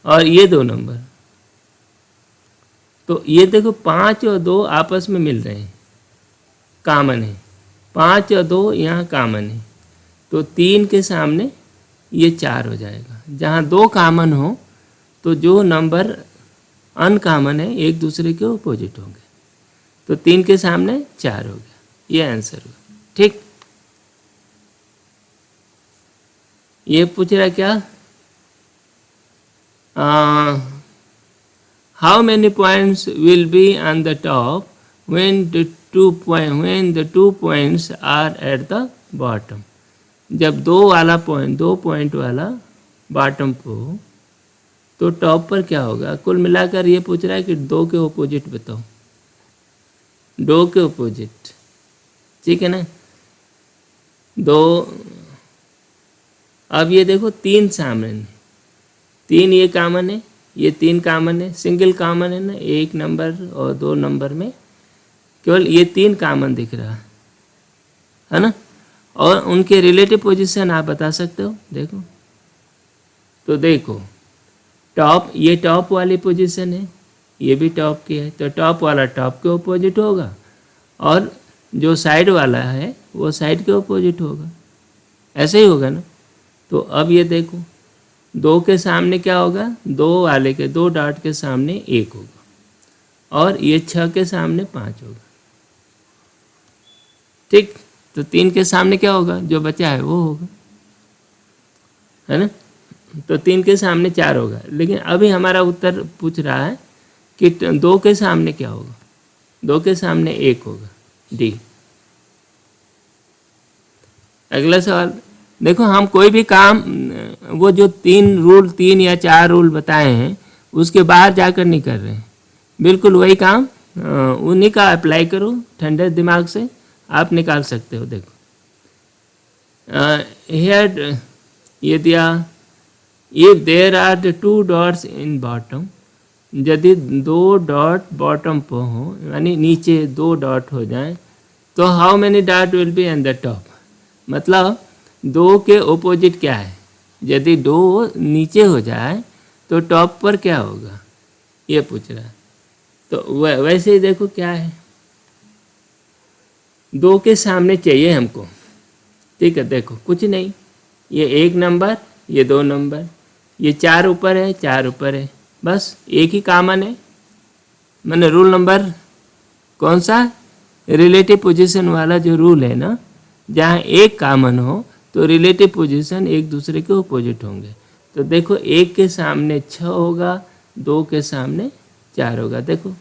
और ये 2 नंबर, तो ये देखो 5 और 2 आपस में मिल रहे हैं, कॉमन है। 5 और 2 यहाँ कॉमन है, तो 3 के सामने ये 4 हो जाएगा। जहाँ 2 कॉमन हो तो जो नंबर अनकॉमन है एक दूसरे के अपोजिट होंगे, तो 3 के सामने 4 हो गया, ये आंसर हुआ। ठीक, ये पूछ रहा क्या, how many points will be on the top when the two points are at the bottom। जब 2 पॉइंट वाला बॉटम पे हो तो टॉप पर क्या होगा। कुल मिलाकर ये पूछ रहा है कि 2 के ऑपोजिट बताओ, 2 के ऑपोजिट, ठीक है ना। 2, अब ये देखो 3 सामने, 3 ये कॉमन है, ये 3 कॉमन है, सिंगल कॉमन है ना, 1 नंबर और 2 नंबर में केवल ये 3 कॉमन दिख रहा है ना। और उनके रिलेटिव पोजीशन आप बता सकते हो, देखो तो देखो टॉप, ये टॉप वाली पोजीशन है, ये भी टॉप की है, तो टॉप वाला टॉप के ऑपोजिट होगा और जो साइड वाला है वो साइड के ऑपोजिट होगा, ऐसे ही होगा ना। तो अब ये देखो 2 के सामने क्या होगा, 2 वाले के 2 डॉट के सामने 1 होगा और ये 6 के सामने 5 होगा, ठीक। तो 3 के सामने क्या होगा, जो बचा है वो होगा, है ना। तो 3 के सामने 4 होगा, लेकिन अभी हमारा उत्तर पूछ रहा है कि 2 के सामने क्या होगा, 2 के सामने 1 होगा, डी। अगला सवाल देखो, हम कोई भी काम वो जो 3 या 4 रूल बताए हैं उसके बाहर जाकर नहीं कर रहे हैं, बिल्कुल वही काम उन्हीं का अप्लाई करो, ठंडे दिमाग से आप निकाल सकते हो। देखो हेयर ये दिया, if there are the 2 dots in bottom, यदि 2 डॉट बॉटम पर हो यानी नीचे 2 डॉट हो जाए तो how many dot will be in the top. मतलब 2 के ऑपोजिट क्या है, यदि 2 नीचे हो जाए तो टॉप पर क्या होगा, ये पूछ रहा है। तो वैसे ही देखो क्या है, 2 के सामने चाहिए हमको, ठीक है। देखो कुछ नहीं, ये 1 नंबर, ये 2 नंबर, ये 4 ऊपर है, 4 ऊपर है, बस एक ही कॉमन है। मैंने रूल नंबर कौन सा, रिलेटिव पोजीशन वाला जो रूल है ना, जहाँ एक कॉमन हो तो रिलेटिव पोजीशन एक दूसरे के अपोजिट होंगे। तो देखो 1 के सामने 6 होगा, 2 के सामने 4 होगा। देखो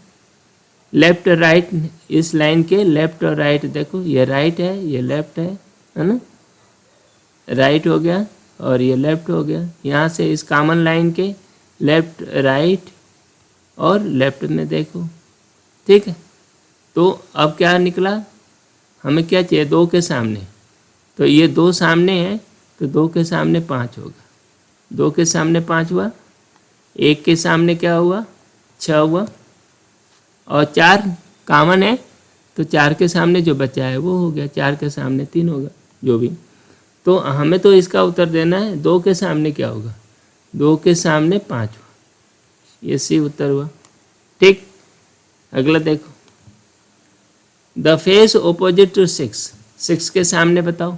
लेफ्ट राइट, इस लाइन के लेफ्ट और राइट देखो, ये राइट है ये लेफ्ट है ना, राइट हो गया और ये लेफ्ट हो गया। यहाँ से इस कॉमन लाइन के लेफ्ट राइट और लेफ्ट में देखो, ठीक है। तो अब क्या निकला, हमें क्या चाहिए, 2 के सामने, तो ये 2 सामने है तो 2 के सामने 5 होगा, 2 के सामने 5 हुआ, 1 के सामने क्या हुआ 6 हुआ और 4 कॉमन है तो 4 के सामने जो बचा है वो हो गया, 4 के सामने 3 होगा, जो भी। तो हमें तो इसका उत्तर देना है 2 के सामने क्या होगा, 2 के सामने 5 हुआ, ये सी उत्तर हुआ, ठीक। अगला देखो, द फेस ऑपोजिट टू 6, 6 के सामने बताओ,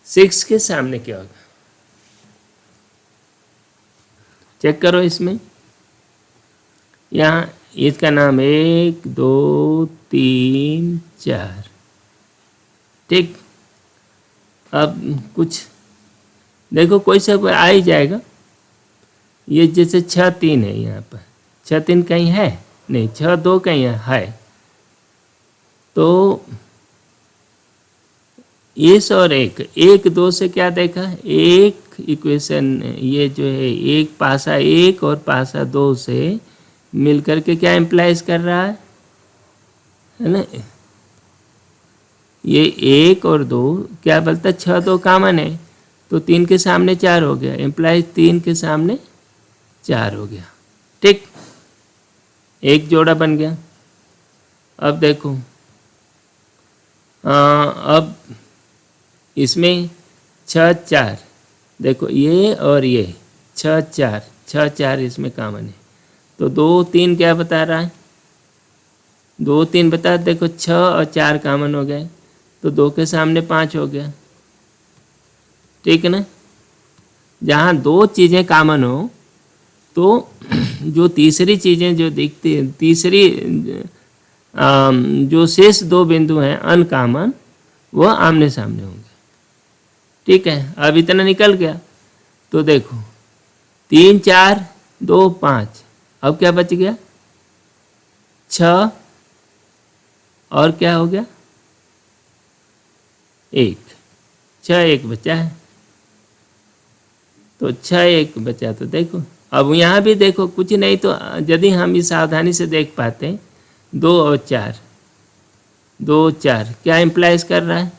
6 के सामने क्या होगा, चेक करो इसमें। यहाँ इसका नाम 1 2 3 4, ठीक। अब कुछ देखो कोई सा आ ही जाएगा, ये जैसे 6 3 है, यहाँ पर 6 3 कहीं है नहीं, 6 2 कहीं है, तो इस और एक, एक दो से क्या देखा, एक इक्वेशन ये जो है एक पासा एक और पासा दो से मिलकर के क्या इम्प्लाइज कर रहा है ना, ये एक और दो क्या बोलता है, छः दो कामन है तो तीन के सामने चार हो गया, इम्प्लाइज तीन के सामने चार हो गया। ठीक, एक जोड़ा बन गया। अब देखो अब इसमें छः चार, देखो ये और ये छः चार इसमें कॉमन है, तो दो तीन क्या बता रहा है, दो तीन बता, देखो छः और चार कॉमन हो गए तो दो के सामने पाँच हो गया। ठीक है ना, जहाँ दो चीज़ें कॉमन हो तो जो तीसरी चीज़ें जो दिखती है, तीसरी जो शेष दो बिंदु हैं अनकॉमन, वह आमने सामने होंगे। ठीक है, अब इतना निकल गया तो देखो तीन चार दो पाँच, अब क्या बच गया, छः और क्या हो गया, एक, छः एक बचा है, तो छः एक बचा। तो देखो अब यहाँ भी देखो कुछ नहीं, तो यदि हम इस सावधानी से देख पाते हैं, दो और चार, दो चार क्या इम्प्लाइज कर रहा है,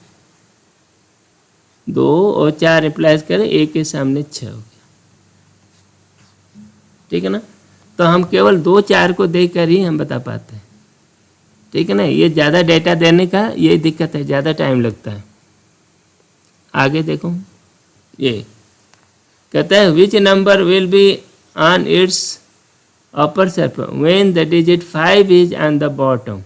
दो और चार इम्प्लाइज कर, एक के सामने छः हो गया। ठीक है ना, तो हम केवल दो चार को देख कर ही हम बता पाते हैं। ठीक है ना, ये ज़्यादा डेटा देने का यही दिक्कत है, ज़्यादा टाइम लगता है। आगे देखो, ये कहता है विच number will be on it's upper surface when the digit 5 is on the bottom,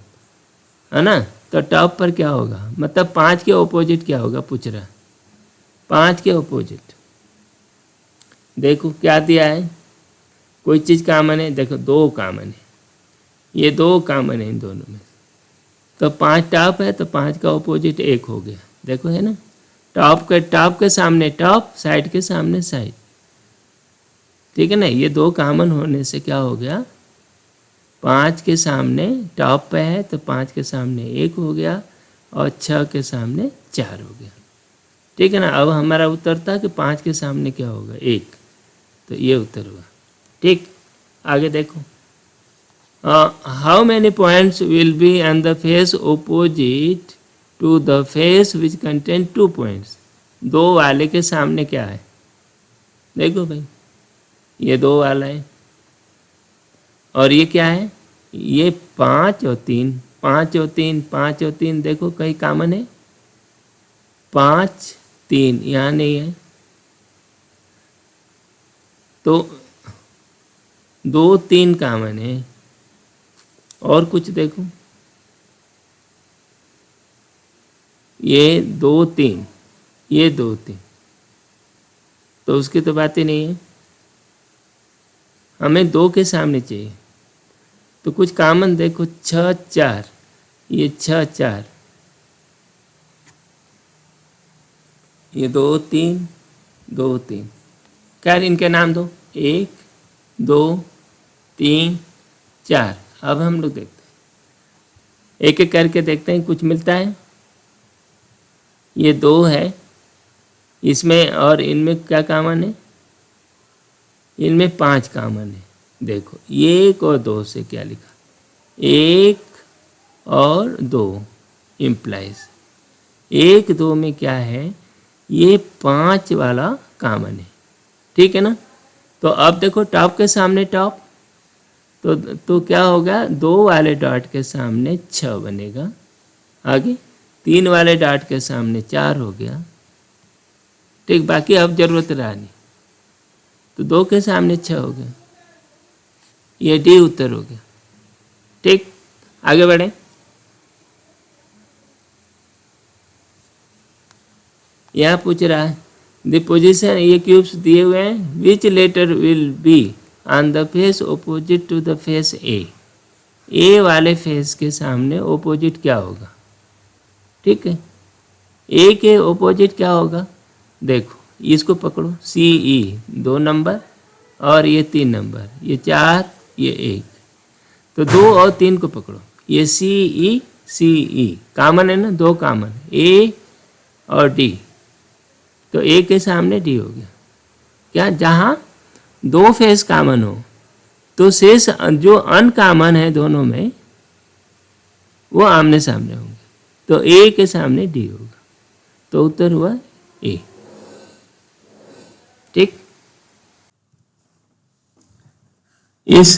है ना, तो टॉप पर क्या होगा, मतलब पाँच के ऑपोजिट क्या होगा पूछ रहा है, पाँच के ऑपोजिट। देखो क्या दिया है, कोई चीज़ कॉमन है, देखो दो कॉमन है, ये दो कॉमन है इन दोनों में, तो पाँच टॉप है तो पाँच का ऑपोजिट एक हो गया। देखो है ना, टॉप के सामने टॉप, साइड के सामने साइड। ठीक है ना, ये दो कॉमन होने से क्या हो गया, पाँच के सामने टॉप पे है तो पाँच के सामने एक हो गया और छः के सामने चार हो गया। ठीक है ना, अब हमारा उत्तर था कि पाँच के सामने क्या होगा, एक, तो ये उत्तर हुआ। ठीक, आगे देखो, how many points will be on the face opposite to the face which contain 2 points, दो वाले के सामने क्या है, देखो भाई ये दो वाला है और ये क्या है, ये पाँच और तीन, पाँच और तीन, पाँच और तीन, देखो कहीं कॉमन है, पाँच तीन यहाँ नहीं है, तो दो तीन कॉमन है। और कुछ देखो, ये दो तीन, ये दो तीन, तो उसकी तो बात ही नहीं है, हमें दो के सामने चाहिए, तो कुछ कॉमन देखो, छः चार, ये छः चार, ये दो तीन, दो तीन, क्या इनके नाम दो, एक दो तीन चार। अब हम लोग देखते हैं, एक एक करके देखते हैं कुछ मिलता है। ये दो है इसमें और इनमें क्या कॉमन है, इनमें पांच कॉमन है। देखो एक और दो से क्या लिखा, एक और दो इम्प्लाइज, एक दो में क्या है, ये पांच वाला कॉमन है। ठीक है ना, तो अब देखो टॉप के सामने टॉप, तो क्या होगा, दो वाले डॉट के सामने छः बनेगा, आगे तीन वाले डॉट के सामने चार हो गया। ठीक, बाकी अब जरूरत रहा नहीं, तो दो के सामने छः हो गया, ये डी उत्तर हो गया। ठीक, आगे बढ़े, यहाँ पूछ रहा है द पोजीशन, ये क्यूब्स दिए हुए हैं, which letter will be on the face opposite to the face A वाले फेस के सामने ओपोजिट क्या होगा। ठीक है, ए के ओपोजिट क्या होगा, देखो इसको पकड़ो, सी ई 2 नंबर और ये 3 नंबर, ये 4 ये 1, तो 2 और 3 को पकड़ो, ये सी ई कॉमन है ना, दो कॉमन, ए और डी, तो ए के सामने डी हो गया। क्या, जहाँ दो फेस कॉमन हो तो शेष जो अनकॉमन है दोनों में वो आमने सामने होंगे, तो ए के सामने डी होगा, तो उत्तर हुआ ए। ठीक, इस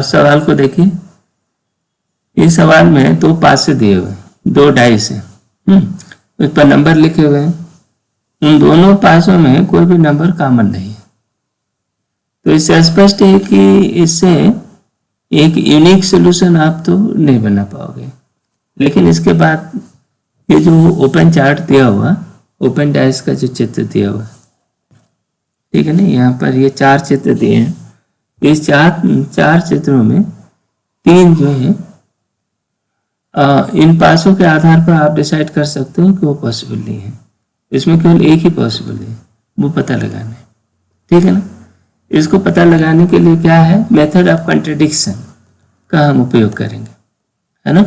सवाल को देखिए। इस सवाल में दो पासे दिए हुए हैं, दो डाइस है, उस पर नंबर लिखे हुए हैं। उन दोनों पासों में कोई भी नंबर कॉमन नहीं है, तो इससे स्पष्ट है कि इससे एक यूनिक सॉल्यूशन आप तो नहीं बना पाओगे। लेकिन इसके बाद ये जो ओपन चार्ट दिया हुआ, ओपन डाइस का जो चित्र दिया हुआ, ठीक है ना, यहाँ पर ये 4 चित्र दिए हैं। इस चार चित्रों में 3 जो है इन पासों के आधार पर आप डिसाइड कर सकते हो कि वो पॉसिबल नहीं है। इसमें केवल एक ही पॉसिबल है, वो पता लगाना है। ठीक है ना, इसको पता लगाने के लिए क्या है, मेथड ऑफ कंट्रडिक्शन का हम उपयोग करेंगे, है ना।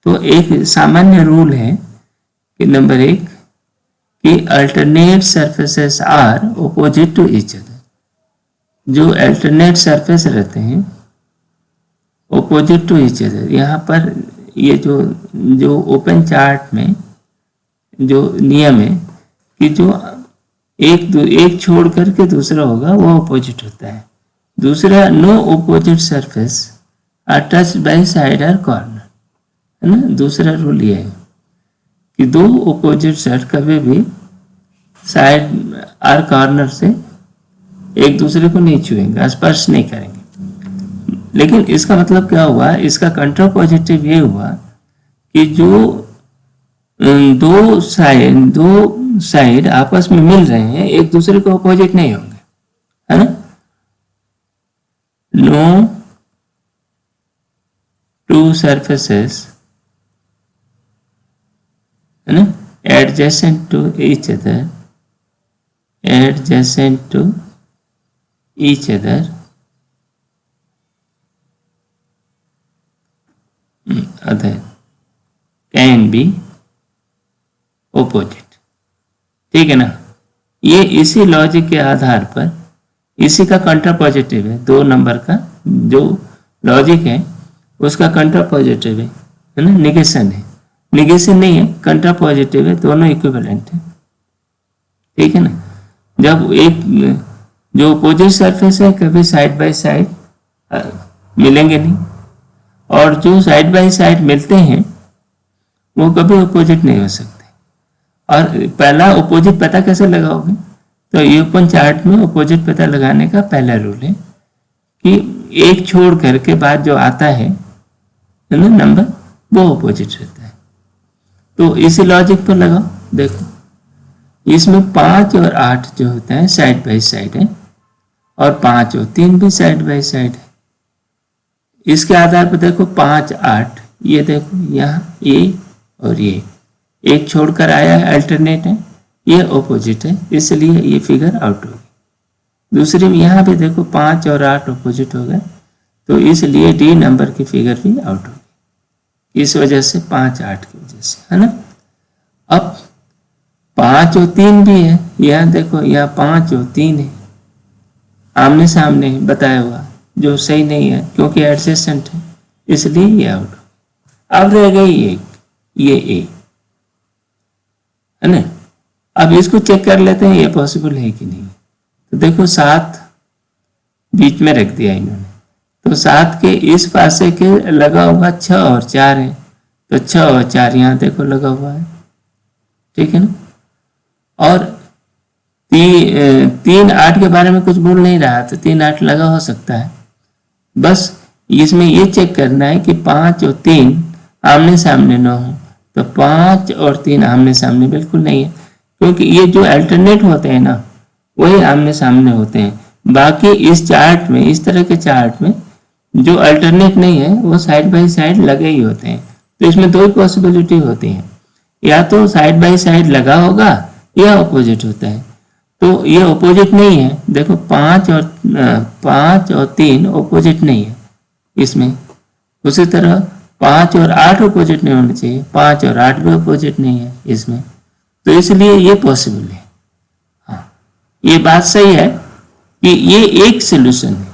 तो एक सामान्य रूल है कि नंबर 1 कि alternate surfaces are opposite to each other. जो अल्टरनेट सरफेस रहते हैं ऑपोजिट टू ईच अदर, यहाँ पर ये जो ओपन चार्ट में जो नियम है कि जो एक छोड़ करके दूसरा होगा वो ऑपोजिट होता है। दूसरा, no opposite surface are touched by side और कॉर्नर, है ना। दूसरा रूल ये है कि दो ऑपोजिट साइड कभी भी साइड और कॉर्नर से एक दूसरे को नहीं छुएंगे, स्पर्श नहीं करेंगे। लेकिन इसका मतलब क्या हुआ, इसका कंट्रा पॉजिटिव ये हुआ कि जो दो साइड आपस में मिल रहे हैं एक दूसरे को अपोजिट नहीं होंगे, है ना। नो टू सरफेसेस, है ना, adjacent to each other, adjacent to each other can be opposite। ठीक है ना, ये इसी लॉजिक के आधार पर, इसी का कंट्रा पॉजिटिव है, 2 नंबर का जो लॉजिक है उसका कंट्रा पॉजिटिव है ना, निगेशन है, निगेशन नहीं है, कंट्रा पॉजिटिव है, दोनों इक्विवेलेंट है। ठीक है ना, जब एक जो अपोजिट सरफेस है कभी साइड बाय साइड मिलेंगे नहीं, और जो साइड बाय साइड मिलते हैं वो कभी अपोजिट नहीं हो सकते। और पहला अपोजिट पता कैसे लगाओगे, तो ये ओपन चार्ट में अपोजिट पता लगाने का पहला रूल है कि एक छोड़ करके बाद जो आता है ना नंबर, वो अपोजिट रहता है। तो इसी लॉजिक पर लगाओ, देखो इसमें 5 और 8 जो होता है साइड बाय साइड है, और 5 और 3 भी साइड बाय साइड है। इसके आधार पर देखो 5, 8, ये देखो यहाँ ये और ये एक छोड़कर आया है, अल्टरनेट है, ये ऑपोजिट है, इसलिए ये फिगर आउट हो गई। दूसरे में यहाँ भी देखो 5 और 8 ऑपोजिट हो गए, तो इसलिए डी नंबर की फिगर भी आउट हो गई, इस वजह से 5, 8 की वजह से, है ना। अब 5 और 3 भी है, यहाँ देखो यहाँ 5 और 3 है, आमने सामने बताया हुआ, जो सही नहीं है क्योंकि एडजेसेंट है, इसलिए ये आउट। अब रह गई एक, ये ए, है ना। अब इसको चेक कर लेते हैं ये पॉसिबल है कि नहीं। तो देखो 7 बीच में रख दिया इन्होंने, तो 7 के इस पासे के लगा हुआ 6 और 4 है, तो 6 और 4 यहाँ देखो लगा हुआ है, ठीक है ना। और 3, 8 के बारे में कुछ बोल नहीं रहा, तो 3, 8 लगा हो सकता है। बस इसमें ये चेक करना है कि 5 और 3 आमने सामने न हो, तो 5 और 3 आमने सामने बिल्कुल नहीं है, क्योंकि ये जो अल्टरनेट होते हैं ना वही आमने सामने होते हैं। बाकी इस चार्ट में, इस तरह के चार्ट में जो अल्टरनेट नहीं है वो साइड बाय साइड लगे ही होते हैं। तो इसमें 2 पॉसिबिलिटी होती हैं, या तो साइड बाय साइड लगा होगा या अपोजिट होता है। तो ये अपोजिट नहीं है, देखो 5 और 3 अपोजिट नहीं है इसमें। उसी तरह 5 और 8 अपोजिट नहीं होना चाहिए, 5 और 8 भी अपोजिट नहीं है इसमें, तो इसलिए ये पॉसिबल है। हाँ, ये बात सही है कि ये एक सोल्यूशन है,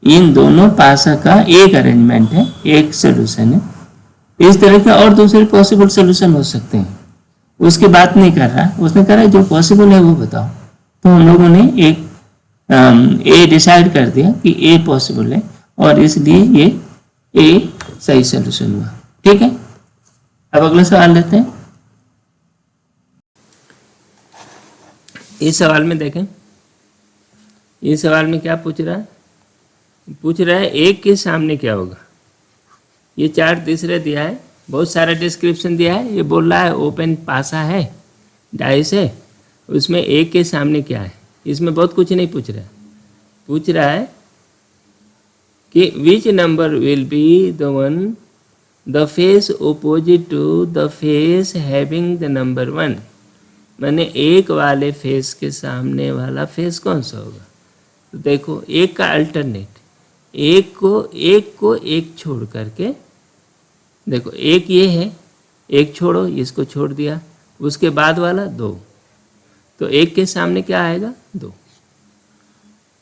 इन दोनों पासा का एक अरेंजमेंट है, एक सोल्यूशन है। इस तरह के और दूसरे पॉसिबल सोल्यूशन हो सकते हैं, उसकी बात नहीं कर रहा, उसने कहा जो पॉसिबल है वो बताओ। तो हम लोगों ने एक ए डिसाइड कर दिया कि ए पॉसिबल है और इसलिए ये ए सही सोल्यूशन हुआ। ठीक है, अब अगला सवाल लेते हैं। इस सवाल में देखें, इस सवाल में क्या पूछ रहा है, पूछ रहा है एक के सामने क्या होगा। ये चार्ट तीसरे दिया है, बहुत सारा डिस्क्रिप्शन दिया है। ये बोल रहा है ओपन पासा है, डाइस है, उसमें एक के सामने क्या है। इसमें बहुत कुछ नहीं पूछ रहा है, पूछ रहा है कि which number will be the one the face opposite to the face having the number 1, मैंने एक वाले फेस के सामने वाला फेस कौन सा होगा। तो देखो एक का अल्टरनेट, एक को एक छोड़ करके, देखो एक ये है, एक छोड़ो, इसको छोड़ दिया, उसके बाद वाला 2, तो एक के सामने क्या आएगा 2,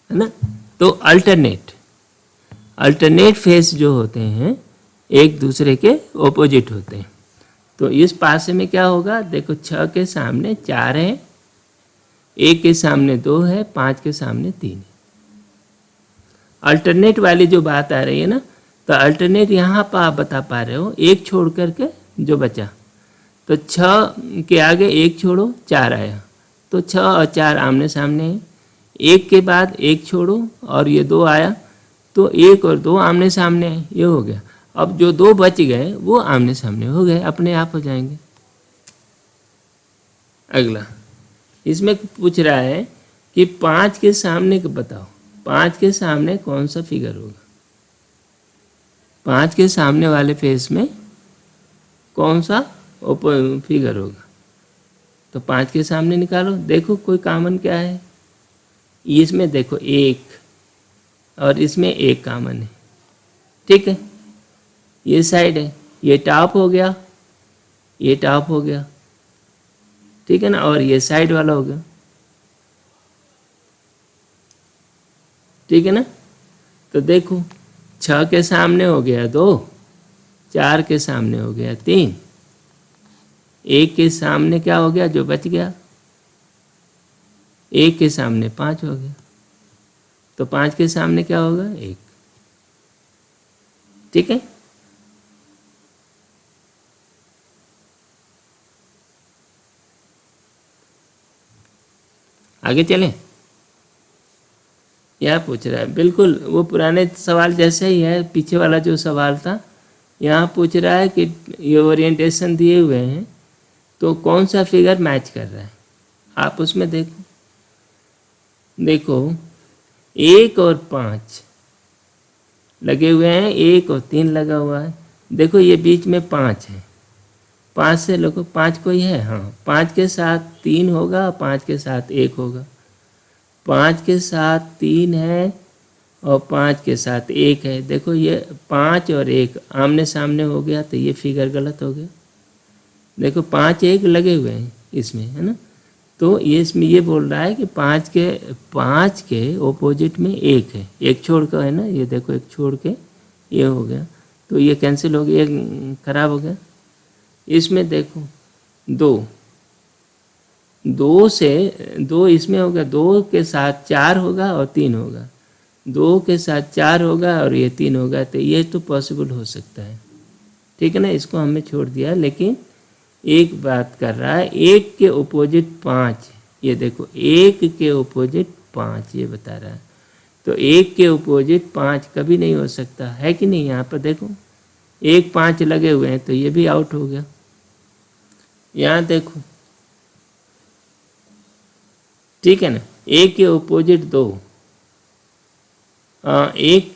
है ना। तो अल्टरनेट फेस जो होते हैं एक दूसरे के ऑपोजिट होते हैं। तो इस पासे में क्या होगा, देखो 6 के सामने 4 है, 1 के सामने 2 है, 5 के सामने 3 है। अल्टरनेट वाली जो बात आ रही है ना, तो अल्टरनेट यहाँ पर आप बता पा रहे हो, एक छोड़ करके जो बचा, तो 6 के आगे एक छोड़ो 4 आया, तो 6 और 4 आमने सामने है। 1 के बाद एक छोड़ो और ये 2 आया, तो 1 और 2 आमने सामने है, ये हो गया। अब जो 2 बच गए वो आमने सामने हो गए, अपने आप हो जाएंगे। अगला इसमें पूछ रहा है कि 5 के सामने बताओ, 5 के सामने कौन सा फिगर होगा। 5 के सामने वाले फेस में कौन सा फिगर होगा। तो 5 के सामने निकालो, देखो कोई कॉमन क्या है। इसमें देखो 1 और इसमें 1 कॉमन है, ठीक है। ये साइड है, ये टॉप हो गया, ये टॉप हो गया, ठीक है ना, और ये साइड वाला हो गया, ठीक है ना। तो देखो 6 के सामने हो गया 2, 4 के सामने हो गया 3, 1 के सामने क्या हो गया जो बच गया, 1 के सामने 5 हो गया, तो 5 के सामने क्या होगा 1, ठीक है। आगे चलें। यहाँ पूछ रहा है बिल्कुल वो पुराने सवाल जैसे ही है, पीछे वाला जो सवाल था। यहाँ पूछ रहा है कि ये ओरिएंटेशन दिए हुए हैं, तो कौन सा फिगर मैच कर रहा है। आप उसमें देखो, देखो 1 और 5 लगे हुए हैं, 1 और 3 लगा हुआ है। देखो ये बीच में 5 है, 5 से लोगों 5 कोई है, हाँ 5 के साथ 3 होगा, 5 के साथ 1 होगा, 5 के साथ 3 है और 5 के साथ 1 है। देखो ये 5 और 1 आमने सामने हो गया, तो ये फिगर गलत हो गया। देखो 5 1 लगे हुए हैं इसमें, है ना। तो ये इसमें ये बोल रहा है कि 5 के ओपोजिट में 1 है, एक छोड़ कर, है ना, ये देखो एक छोड़ के ये हो गया, तो ये कैंसिल हो गया, एक खराब हो गया। इसमें देखो 2 से 2 इसमें होगा, 2 के साथ 4 होगा और 3 होगा, 2 के साथ 4 होगा और ये 3 होगा, तो ये तो पॉसिबल हो सकता है, ठीक है ना। इसको हमने छोड़ दिया, लेकिन एक बात कर रहा है 1 के ओपोजिट 5, ये देखो 1 के ओपोजिट 5 ये बता रहा है, तो 1 के ओपोजिट 5 कभी नहीं हो सकता है कि नहीं। यहाँ पर देखो 1 5 लगे हुए हैं, तो ये भी आउट हो गया। यहाँ देखो, ठीक है ना, 1 के ओपोजिट 2, एक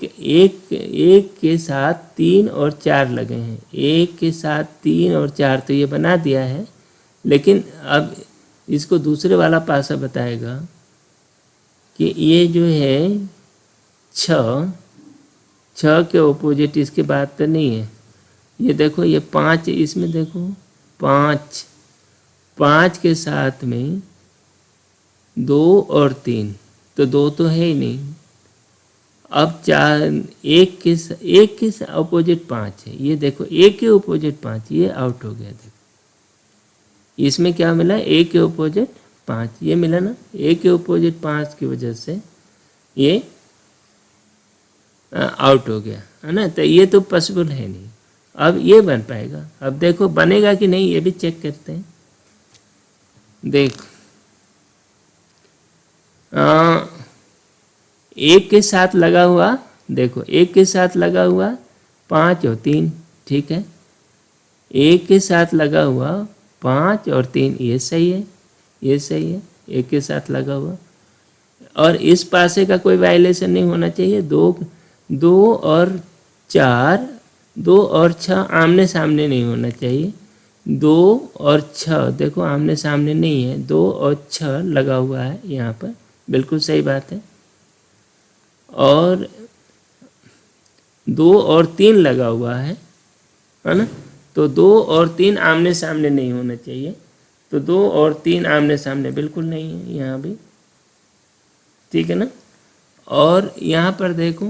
के साथ 3 और 4 लगे हैं, 1 के साथ 3 और 4, तो ये बना दिया है। लेकिन अब इसको दूसरे वाला पासा बताएगा कि ये जो है 6 के ओपोजिट इसके बाद तो नहीं है, ये देखो ये 5, इसमें देखो 5, 5 के साथ में 2 और 3, तो 2 तो है ही नहीं। अब 4, एक के अपोजिट 5 है, ये देखो 1 के अपोजिट 5, ये आउट हो गया। देखो इसमें क्या मिला, 1 के अपोजिट 5, ये मिला ना, 1 के अपोजिट 5 की वजह से ये आउट हो गया, है ना। तो ये तो पॉसिबल है नहीं। अब ये बन पाएगा, अब देखो बनेगा कि नहीं, ये भी चेक करते हैं। देख 1 के साथ लगा हुआ, देखो 1 के साथ लगा हुआ 5 और 3, ठीक है। 1 के साथ लगा हुआ 5 और 3, ये सही है, ये सही है, 1 के साथ लगा हुआ। और इस पासे का कोई वायलेशन नहीं होना चाहिए। 2 और 4, 2 और 6 आमने सामने नहीं होना चाहिए। 2 और 6 देखो आमने सामने नहीं है, 2 और 6 लगा हुआ है यहाँ पर, बिल्कुल सही बात है। और 2 और 3 लगा हुआ है ना, तो 2 और 3 आमने सामने नहीं होना चाहिए। तो 2 और 3 आमने सामने बिल्कुल नहीं है यहाँ भी, ठीक है ना। और यहाँ पर देखो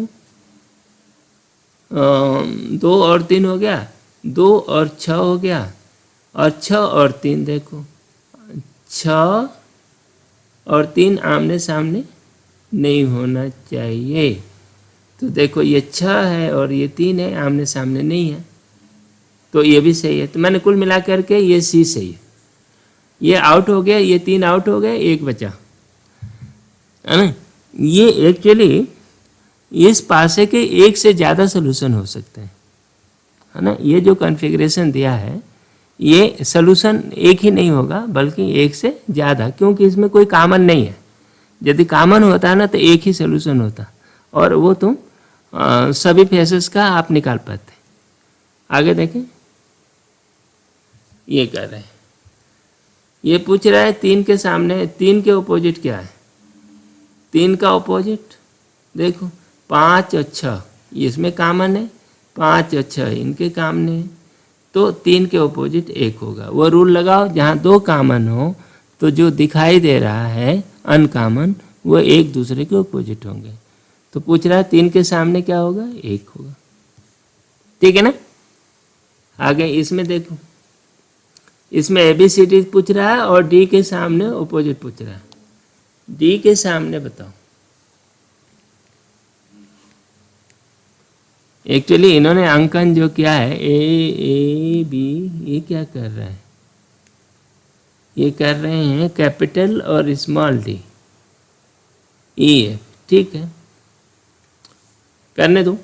2 और 3 हो गया, 2 और 6 हो गया, और 6 और 3 देखो 6 और 3 आमने सामने नहीं होना चाहिए। तो देखो ये 6 है और ये 3 है, आमने सामने नहीं है, तो ये भी सही है। तो मैंने कुल मिला करके ये सी सही है। ये आउट हो गया, ये 3 आउट हो गए, 1 बचा, है ना। ये एक्चुअली इस पासे के 1 से ज़्यादा सोल्यूशन हो सकते हैं, है ना। ये जो कॉन्फ़िगरेशन दिया है, ये सोल्यूशन एक ही नहीं होगा बल्कि 1 से ज़्यादा, क्योंकि इसमें कोई कॉमन नहीं है। यदि कॉमन होता है ना तो एक ही सोल्यूशन होता, और वो तुम सभी फेसेस का आप निकाल पाते। आगे देखें, ये कर रहे हैं, ये पूछ रहा है 3 के सामने, 3 के अपोजिट क्या है। 3 का अपोजिट देखो 5 और 6, इसमें कॉमन है, 5 और 6 इनके कॉमन है, तो 3 के अपोजिट 1 होगा। वो रूल लगाओ, जहाँ 2 कॉमन हो तो जो दिखाई दे रहा है अनकॉमन वो एक दूसरे के अपोजिट होंगे। तो पूछ रहा है 3 के सामने क्या होगा, 1 होगा, ठीक है ना। आगे इसमें देखो, इसमें ABCD पूछ रहा है और D के सामने अपोजिट पूछ रहा है। D के सामने बताओ। एक्चुअली इन्होंने अंकन जो किया है A B, ये क्या कर रहा है, ये कर रहे हैं कैपिटल और स्मॉल d, E F, ठीक है, करने दो,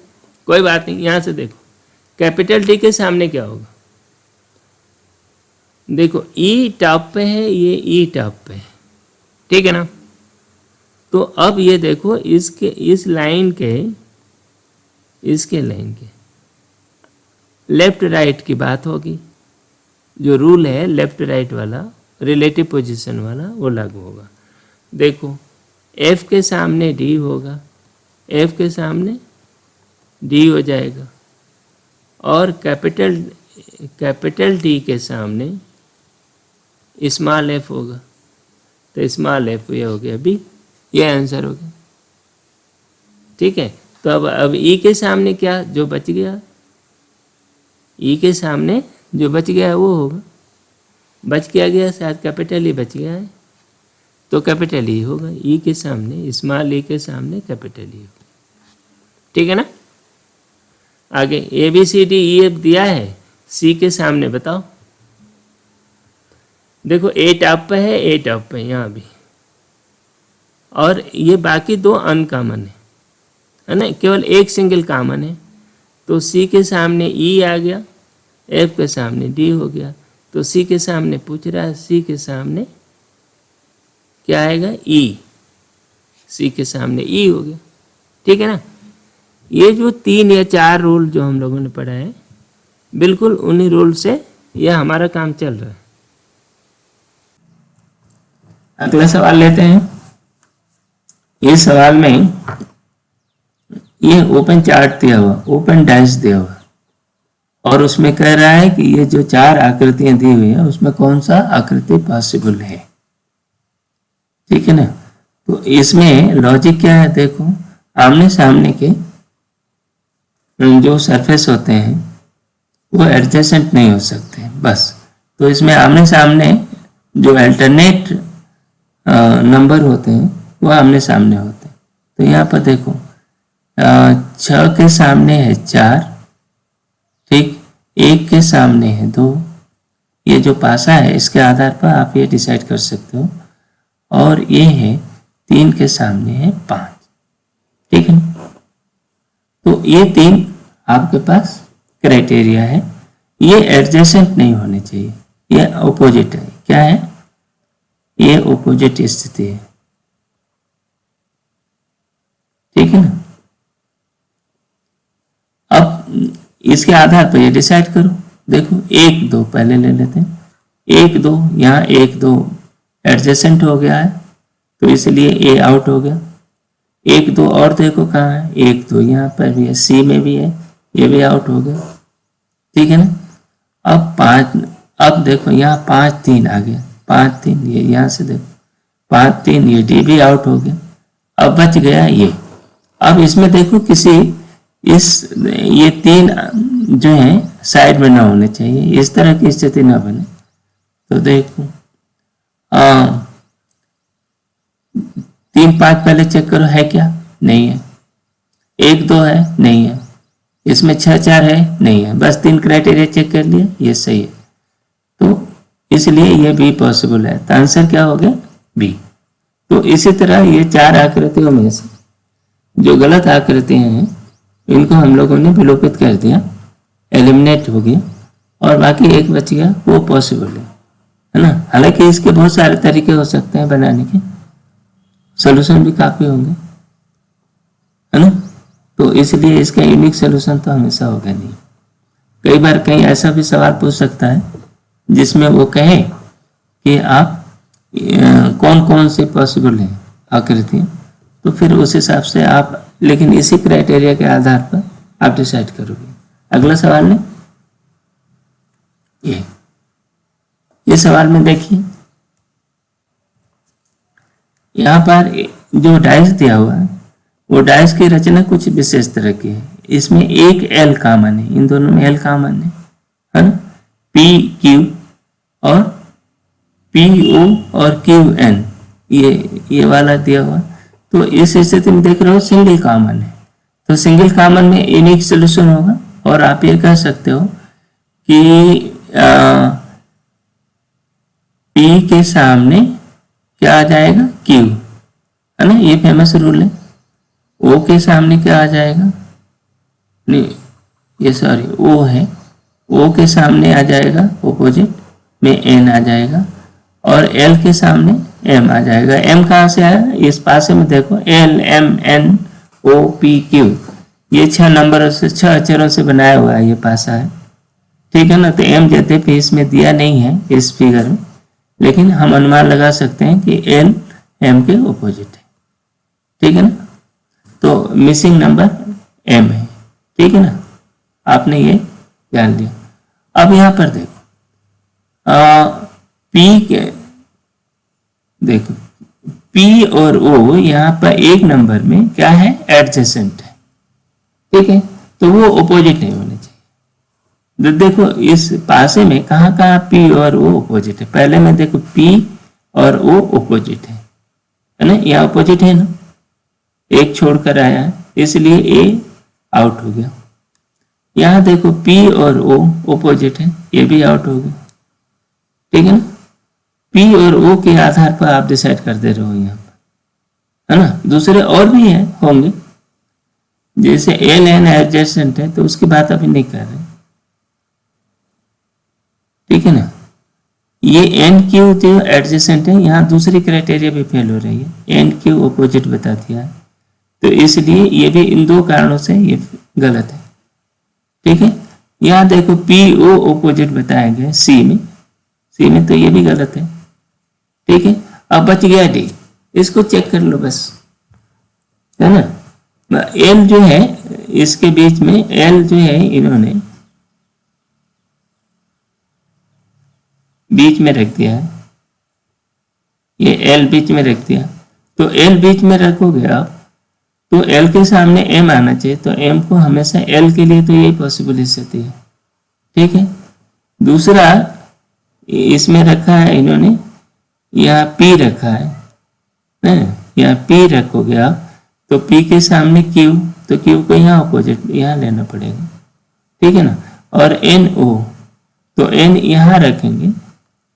कोई बात नहीं। यहाँ से देखो कैपिटल D के सामने क्या होगा, देखो E टॉप पे है, ये E टॉप पे है, ठीक है ना। तो अब ये देखो इसके इस लाइन के, इसके लाइन के लेफ्ट राइट की बात होगी। जो रूल है लेफ्ट राइट वाला, रिलेटिव पोजीशन वाला, वो लागू होगा। देखो F के सामने D होगा, F के सामने D हो जाएगा, और कैपिटल D के सामने स्मॉल f होगा, तो स्मॉल f ये हो गया B, ये आंसर हो गया, ठीक है। तो अब E के सामने क्या जो बच गया, E के सामने जो बच गया वो होगा, बच क्या गया, शायद कैपिटल E बच गया है, तो कैपिटल E होगा। E के सामने स्मॉल e के सामने कैपिटल E होगा, ठीक है ना। आगे ABCDEF दिया है, C के सामने बताओ। देखो A टॉप पे है, A टॉप पे यहाँ भी, और ये बाकी 2 अनकॉमन है ना, केवल एक सिंगल कॉमन है। तो C के सामने E आ गया, F के सामने D हो गया, तो C के सामने पूछ रहा है, C के सामने क्या आएगा, E, C के सामने E हो गया, ठीक है ना। ये जो 3 या 4 रूल जो हम लोगों ने पढ़ा है, बिल्कुल उन्हीं रूल से यह हमारा काम चल रहा है। अगला सवाल लेते हैं। इस सवाल में ये ओपन चार्ट दिया हुआ, ओपन डैश दिया हुआ, और उसमें कह रहा है कि ये जो 4 आकृतियां दी हुई है उसमें कौन सा आकृति पॉसिबल है। ठीक है ना। तो इसमें लॉजिक क्या है, देखो आमने सामने के जो सरफेस होते हैं वो एडजेसेंट नहीं हो सकते बस। तो इसमें आमने सामने जो अल्टरनेट नंबर होते हैं वो आमने सामने होते हैं। तो यहाँ पर देखो 6 के सामने है 4, ठीक, 1 के सामने है 2। ये जो पासा है इसके आधार पर आप ये डिसाइड कर सकते हो। और ये है 3 के सामने है 5, ठीक है। तो ये 3 आपके पास क्राइटेरिया है। ये एडजेसेंट नहीं होने चाहिए, ये अपोजिट है। क्या है? ये अपोजिट स्थिति है, ठीक है ना। अब इसके आधार पर ये डिसाइड करो। देखो 1 2 पहले ले लेते हैं। 1 2 यहाँ 1 2 एडजेसेंट हो गया है तो इसलिए ए आउट हो गया। 1 2 और देखो कहाँ है, 1 2 यहाँ पर भी है, सी में भी है, ये भी आउट हो गया, ठीक है ना। अब 5, अब देखो यहाँ 5 3 आ गया, 5 3 ये यहाँ से देखो 5 3 ये डी भी आउट हो गया। अब बच गया ये। अब इसमें देखो किसी ये 3 जो है साइड में ना होने चाहिए, इस तरह की स्थिति ना बने। तो देखो 3 5 पहले चेक करो है क्या, नहीं है। 1 2 है, नहीं है। इसमें 6 4 है, नहीं है। बस 3 क्राइटेरिया चेक कर लिए, ये सही है। तो इसलिए ये बी पॉसिबल है। तो आंसर क्या हो गया? बी। तो इसी तरह ये 4 आकृतियों में से जो गलत आकृतियां हैं इनको हम लोगों ने विलोपित कर दिया, एलिमिनेट हो गया, और बाकी एक बच गया, वो पॉसिबल है ना। हालांकि इसके बहुत सारे तरीके हो सकते हैं बनाने के, सोल्यूशन भी काफ़ी होंगे, है ना। तो इसलिए इसका यूनिक सोल्यूशन तो हमेशा होगा नहीं। कई बार कहीं ऐसा भी सवाल पूछ सकता है जिसमें वो कहे कि आप कौन कौन से पॉसिबल हैं आकृतियाँ, तो फिर उस हिसाब से आप, लेकिन इसी क्राइटेरिया के आधार पर आप डिसाइड करोगे। अगला सवाल है ये सवाल में देखिए, यहाँ पर जो डाइस दिया हुआ है वो डाइस की रचना कुछ विशेष तरह की है। इसमें एक एल कॉमन है, इन दोनों में एल कॉमन है ना। पी क्यू और पी ओ और क्यू एन ये वाला दिया हुआ। तो इस स्थिति में देख रहे हो सिंगल कॉमन है, तो सिंगल कॉमन में यूनिक सोल्यूशन होगा। और आप ये कह सकते हो कि पी के सामने क्या आ जाएगा? क्यू, है ना, ये फेमस रूल है। ओ के सामने क्या आ जाएगा? नहीं, ये सॉरी ओ है, ओ के सामने आ जाएगा ऑपोजिट में एन आ जाएगा, और एल के सामने एम आ जाएगा। एम कहाँ से आया? इस पासे में देखो, L M N O P Q, ये 6 नंबर से 6 अक्षरों से बनाया हुआ है ये पासा है, ठीक है ना। तो एम यद्यपि इसमें दिया नहीं है इस फिगर में, लेकिन हम अनुमान लगा सकते हैं कि एल एम के ऑपोजिट है, ठीक है ना। तो मिसिंग नंबर एम है, ठीक है ना। आपने ये जान लिया। अब यहाँ पर देखो पी के, देखो पी और ओ यहाँ पर एक नंबर में क्या है? एडजेसेंट है, ठीक है। तो वो ऑपोजिट नहीं होने चाहिए। देखो इस पासे में कहाँ कहाँ पी और ओ ऑपोजिट है? पहले में देखो पी और ओ ऑपोजिट है ना, यहाँ ऑपोजिट है ना, एक छोड़कर आया है इसलिए ए आउट हो गया। यहाँ देखो P और O ऑपोजिट है, ये भी आउट हो गया, ठीक है ना। P और O के आधार पर आप डिसाइड कर दे रहे हो यहाँ पर, है ना। दूसरे और भी हैं होंगे, जैसे एल एन एडजेसेंट है तो उसकी बात अभी नहीं कर रहे, ठीक है ना। ये एन क्यू जो एडजेसेंट है, यहाँ दूसरी क्राइटेरिया भी फेल हो रही है, एन क्यू ऑपोजिट बता दिया है, तो इसलिए ये भी इन 2 कारणों से ये गलत है, ठीक है। यहाँ देखो पी ओ ऑपोजिट बताया गया सी में, तो ये भी गलत है, ठीक है। अब बच गया डी, इसको चेक कर लो बस, है ना। एल जो है इसके बीच में, एल जो है इन्होंने बीच में रख दिया है, ये एल बीच में रख दिया, तो एल बीच में रखोगे आप तो एल के सामने एम आना चाहिए, तो एम को हमेशा एल के लिए तो यही पॉसिबल स्थिति है। ठीक है, दूसरा इसमें रखा है इन्होंने, यहाँ पी रखा है, यहाँ पी रखोगे आप तो पी के सामने क्यू, तो क्यू को यहाँ अपोजिट यहाँ लेना पड़ेगा। ठीक है ना, और एन ओ, तो एन यहाँ रखेंगे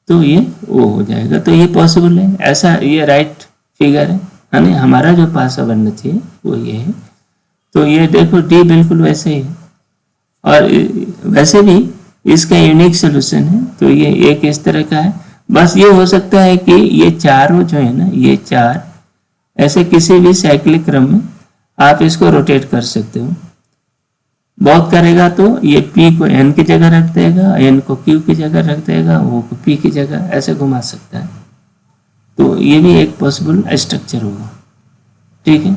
तो ये ओ हो जाएगा, तो ये पॉसिबल है, ऐसा ये राइट फिगर है ना, हमारा जो पासा बनना चाहिए वो ये है। तो ये देखो डी बिल्कुल वैसे ही है, और वैसे भी इसका यूनिक सोल्यूशन है, तो ये एक इस तरह का है। बस ये हो सकता है कि ये चारों जो है ना, ये चार ऐसे किसी भी साइक्लिक क्रम में आप इसको रोटेट कर सकते हो। बहुत करेगा तो ये P को N की जगह रख देगा, N को Q की जगह रख देगा, O को P की जगह, ऐसे घुमा सकता है। तो ये भी एक पॉसिबल स्ट्रक्चर होगा। ठीक है,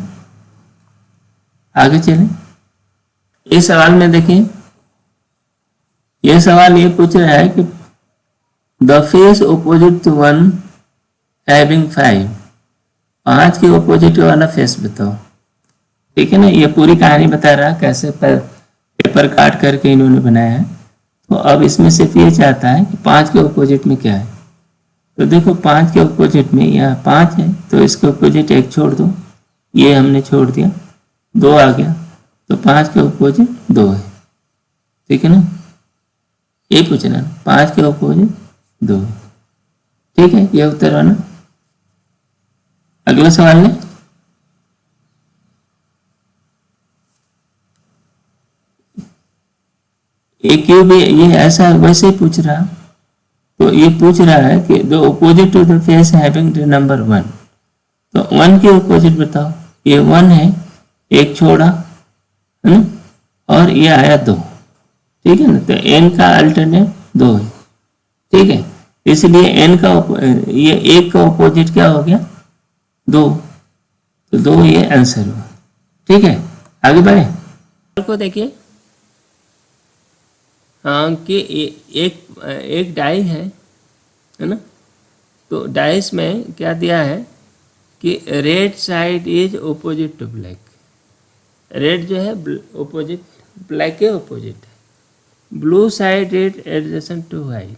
आगे चलें। इस सवाल में देखिए, ये सवाल ये पूछ रहा है कि the face opposite to one having 5 के ओपोजिट वाला फेस बताओ। ठीक है ना, ये पूरी कहानी बता रहा कैसे पेपर काट करके इन्होंने बनाया है। तो अब इसमें सिर्फ ये चाहता है कि 5 के ऑपोजिट में क्या है। तो देखो 5 के ऑपोजिट में यहाँ 5 है, तो इसके ऑपोजिट एक छोड़ दो, ये हमने छोड़ दिया, 2 आ गया, तो 5 के ऑपोजिट 2 है। ठीक है ना, ये पूछना 5 के ऑपोजिट 2 है। ठीक है, ये उत्तर है ना। अगला सवाल है, एक क्यूब ये ऐसा वैसे ही पूछ रहा, तो ये पूछ रहा है कि the opposite to the face having the number 1, तो 1 की ऑपोजिट बताओ। ये 1 है, एक छोड़ा है ना, और ये आया 2। ठीक है ना, तो n का अल्टरनेट 2 है। ठीक है, इसलिए n का ये 1 का ऑपोजिट क्या हो गया 2, तो 2 ये आंसर हुआ। ठीक है, आगे बढ़े को देखिए। हाँ कि एक डाई है ना, तो डाइस में क्या दिया है कि red side is opposite to black. Red जो है ओपोजिट, ब्लैक के ओपोजिट है। Blue side is adjacent to white.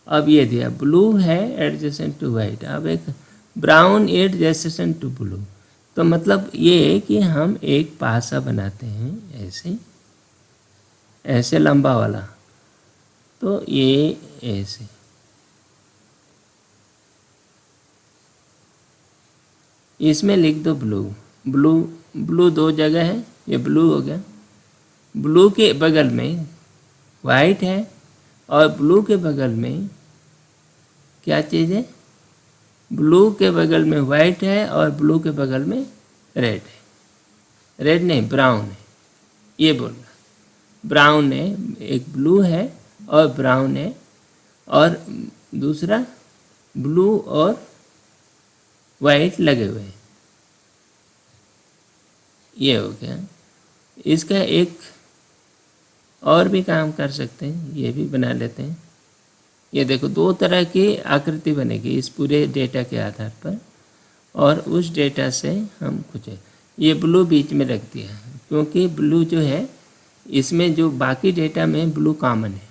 अब ये दिया ब्लू है एडजेसेंट टू वाइट, अब एक ब्राउन एडजेसेंट टू ब्लू। तो मतलब ये कि हम एक पासा बनाते हैं ऐसे ऐसे लंबा वाला, तो ये ऐसे, इसमें लिख दो ब्लू। ब्लू ब्लू 2 जगह है, ये ब्लू हो गया। ब्लू के बगल में वाइट है और ब्लू के बगल में क्या चीज़ है, ब्लू के बगल में वाइट है और ब्लू के बगल में रेड है। रेड नहीं, ब्राउन है, ये बोलना ब्राउन है, एक ब्लू है और ब्राउन है, और दूसरा ब्लू और वाइट लगे हुए हैं। ये हो गया। इसका एक और भी काम कर सकते हैं, ये भी बना लेते हैं। ये देखो 2 तरह की आकृति बनेगी इस पूरे डेटा के आधार पर, और उस डेटा से हम कुछ, ये ब्लू बीच में रख दिया क्योंकि ब्लू जो है इसमें जो बाकी डेटा में ब्लू कॉमन है।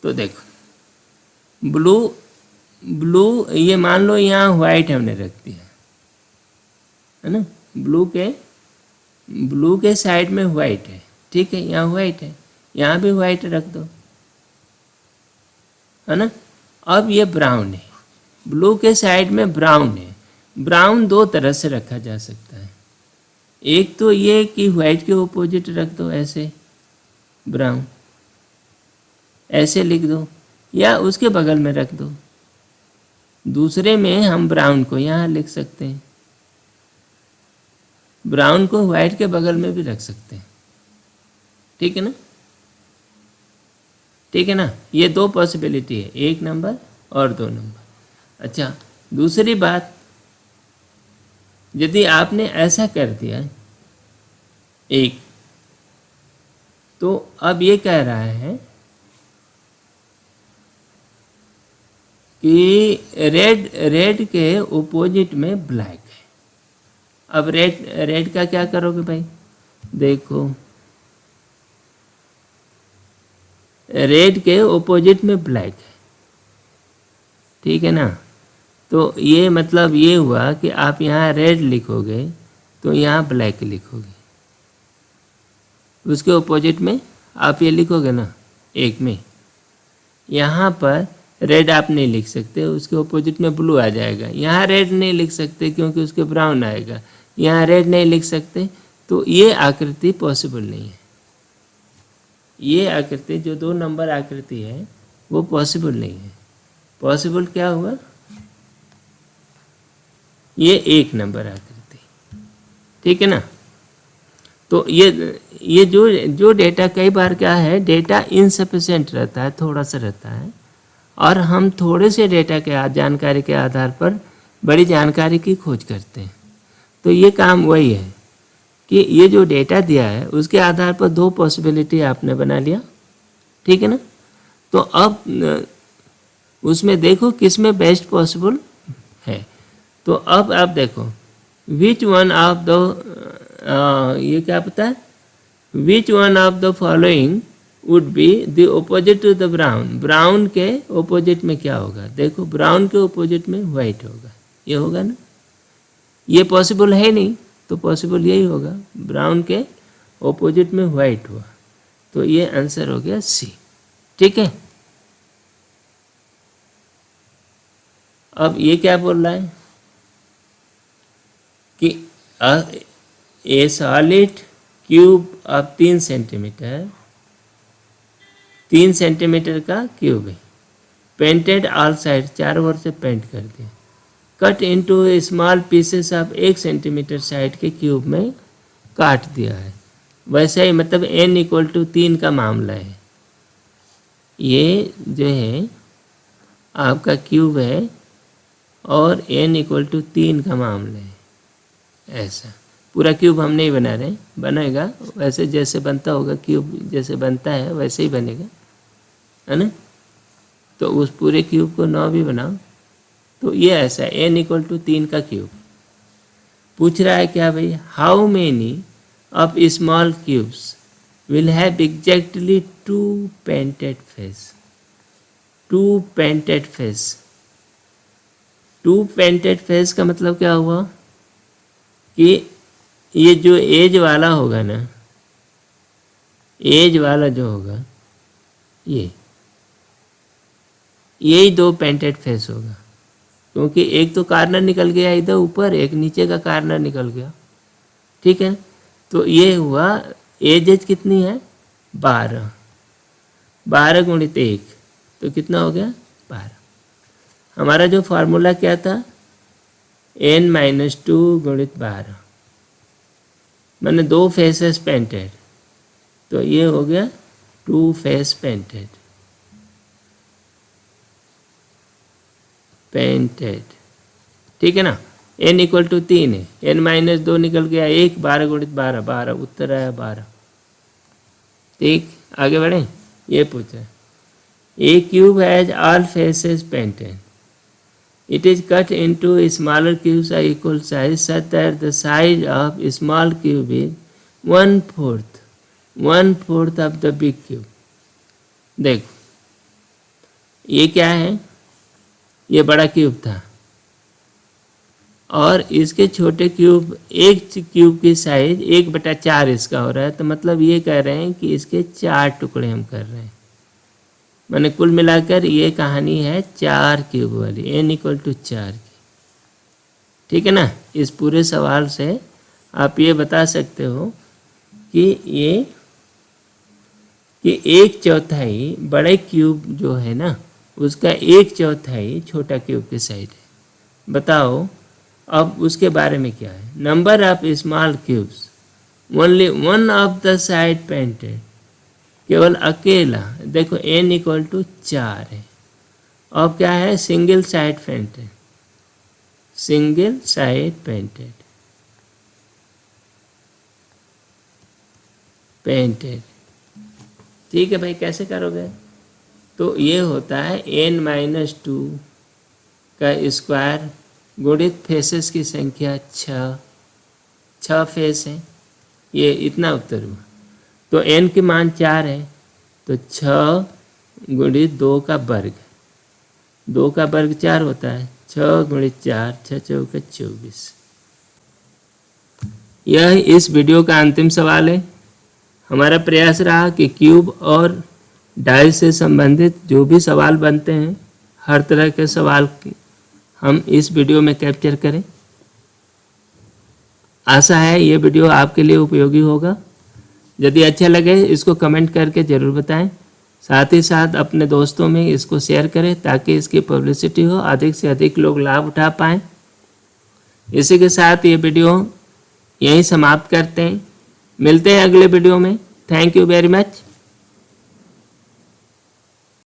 तो देखो ब्लू ये मान लो यहाँ वाइट हमने रख दिया है ना, ब्लू के साइड में वाइट है। ठीक है, यहाँ वाइट है, यहाँ भी वाइट रख दो, है ना। अब ये ब्राउन है, ब्लू के साइड में ब्राउन है। ब्राउन 2 तरह से रखा जा सकता है। एक तो ये कि वाइट के ऑपोजिट रख दो ऐसे ब्राउन, ऐसे लिख दो, या उसके बगल में रख दो। दूसरे में हम ब्राउन को यहाँ लिख सकते हैं, ब्राउन को वाइट के बगल में भी रख सकते हैं। ठीक है ना, ठीक है ना, ये 2 पॉसिबिलिटी है, 1 नंबर और 2 नंबर। अच्छा, दूसरी बात, यदि आपने ऐसा कर दिया एक, तो अब ये कह रहा है कि रेड रेड के ओपोजिट में ब्लैक है। अब रेड रेड का क्या करोगे भाई, देखो रेड के ओपोजिट में ब्लैक है, ठीक है ना। तो ये मतलब ये हुआ कि आप यहाँ रेड लिखोगे तो यहाँ ब्लैक लिखोगे, उसके ओपोजिट में आप ये लिखोगे ना एक में। यहाँ पर रेड आप नहीं लिख सकते, उसके ओपोजिट में ब्लू आ जाएगा। यहाँ रेड नहीं लिख सकते क्योंकि उसके ब्राउन आएगा, यहाँ रेड नहीं लिख सकते, तो ये आकृति पॉसिबल नहीं है। ये आकृति जो 2 नंबर आकृति है वो पॉसिबल नहीं है। पॉसिबल क्या हुआ, ये 1 नंबर आकृति, ठीक है ना। तो ये जो डेटा कई बार क्या है, डेटा इनसफिशिएंट रहता है, थोड़ा सा रहता है, और हम थोड़े से डेटा के जानकारी के आधार पर बड़ी जानकारी की खोज करते हैं। तो ये काम वही है कि ये जो डेटा दिया है उसके आधार पर 2 पॉसिबिलिटी आपने बना लिया, ठीक है ना। तो अब उसमें देखो किस में बेस्ट पॉसिबल है। तो अब आप देखो विच वन ऑफ द ये क्या पता है, which one of the following would be the opposite to the brown. Brown के ओपोजिट में क्या होगा, देखो ब्राउन के ओपोजिट में वाइट होगा, ये होगा ना। ये पॉसिबल है नहीं तो पॉसिबल यही होगा, ब्राउन के ओपोजिट में वाइट हुआ, तो ये आंसर हो गया सी, ठीक है। अब ये क्या बोल रहा है कि ए solid cube of 3 centimetre, 3 centimetre का क्यूब है, पेंटेड ऑल साइड, चारों ओर से पेंट कर दिया, cut into small pieces of 1 centimetre side के क्यूब में काट दिया है। वैसे ही मतलब n = 3 का मामला है। ये जो है आपका क्यूब है और n = 3 का मामला है। ऐसा पूरा क्यूब हम नहीं बना रहे, बनेगा वैसे जैसे बनता होगा, क्यूब जैसे बनता है वैसे ही बनेगा, है ना। तो उस पूरे क्यूब को 9 भी बनाओ, तो ये ऐसा n = 3 का क्यूब। पूछ रहा है क्या भाई, how many of small cubes will have exactly 2 painted face. 2 painted face, 2 painted face का मतलब क्या हुआ कि ये जो एज वाला होगा ना, एज वाला जो होगा यही 2 पेंटेड फेस होगा, क्योंकि एक तो कार्नर निकल गया इधर ऊपर, एक नीचे का कार्नर निकल गया, ठीक है। तो ये हुआ एज कितनी है 12, 12 × 1 तो कितना हो गया 12। हमारा जो फार्मूला क्या था, n - 2 × 12, मैंने 2 फेसेस पेंटेड, तो ये हो गया 2 फेस पेंटेड, ठीक है ना। n = 3 है, n - 2 निकल गया 1, 12 × 12, 12 उत्तर आया 12, ठीक। आगे बढ़े, ये पूछा a cube has all faces painted, it is cut into smaller cubes of equal size such that the size of small cube is 1/4 of the big cube। देखो ये क्या है, ये बड़ा क्यूब था और इसके छोटे क्यूब, एक क्यूब की साइज 1/4 इसका हो रहा है, तो मतलब ये कह रहे हैं कि इसके 4 टुकड़े हम कर रहे हैं। मैंने कुल मिलाकर ये कहानी है 4 क्यूब वाली, n = 4 की, ठीक है ना। इस पूरे सवाल से आप ये बता सकते हो कि ये कि 1/4 बड़े क्यूब जो है ना उसका 1/4 छोटा क्यूब की साइड है। बताओ अब उसके बारे में क्या है, number of small cubes, only 1 of the side painted, केवल अकेला, देखो n = 4 है, और क्या है single side painted, single side painted, ठीक है भाई। कैसे करोगे, तो ये होता है n - 2 का स्क्वायर गुणित फेसेस की संख्या 6 फेस हैं, ये इतना उत्तर हुआ। तो n के मान 4 है, तो 6 गुणित 2 का वर्ग, 2 का वर्ग 4 होता है, 6 गुणित 4, 6 चौके 24। यह इस वीडियो का अंतिम सवाल है। हमारा प्रयास रहा कि क्यूब और डाई से संबंधित जो भी सवाल बनते हैं, हर तरह के सवाल हम इस वीडियो में कैप्चर करें। आशा है ये वीडियो आपके लिए उपयोगी होगा। यदि अच्छा लगे इसको कमेंट करके ज़रूर बताएं। साथ ही साथ अपने दोस्तों में इसको शेयर करें ताकि इसकी पब्लिसिटी हो, अधिक से अधिक लोग लाभ उठा पाएँ। इसी के साथ ये वीडियो यहीं समाप्त करते हैं। मिलते हैं अगले वीडियो में। Thank you very much.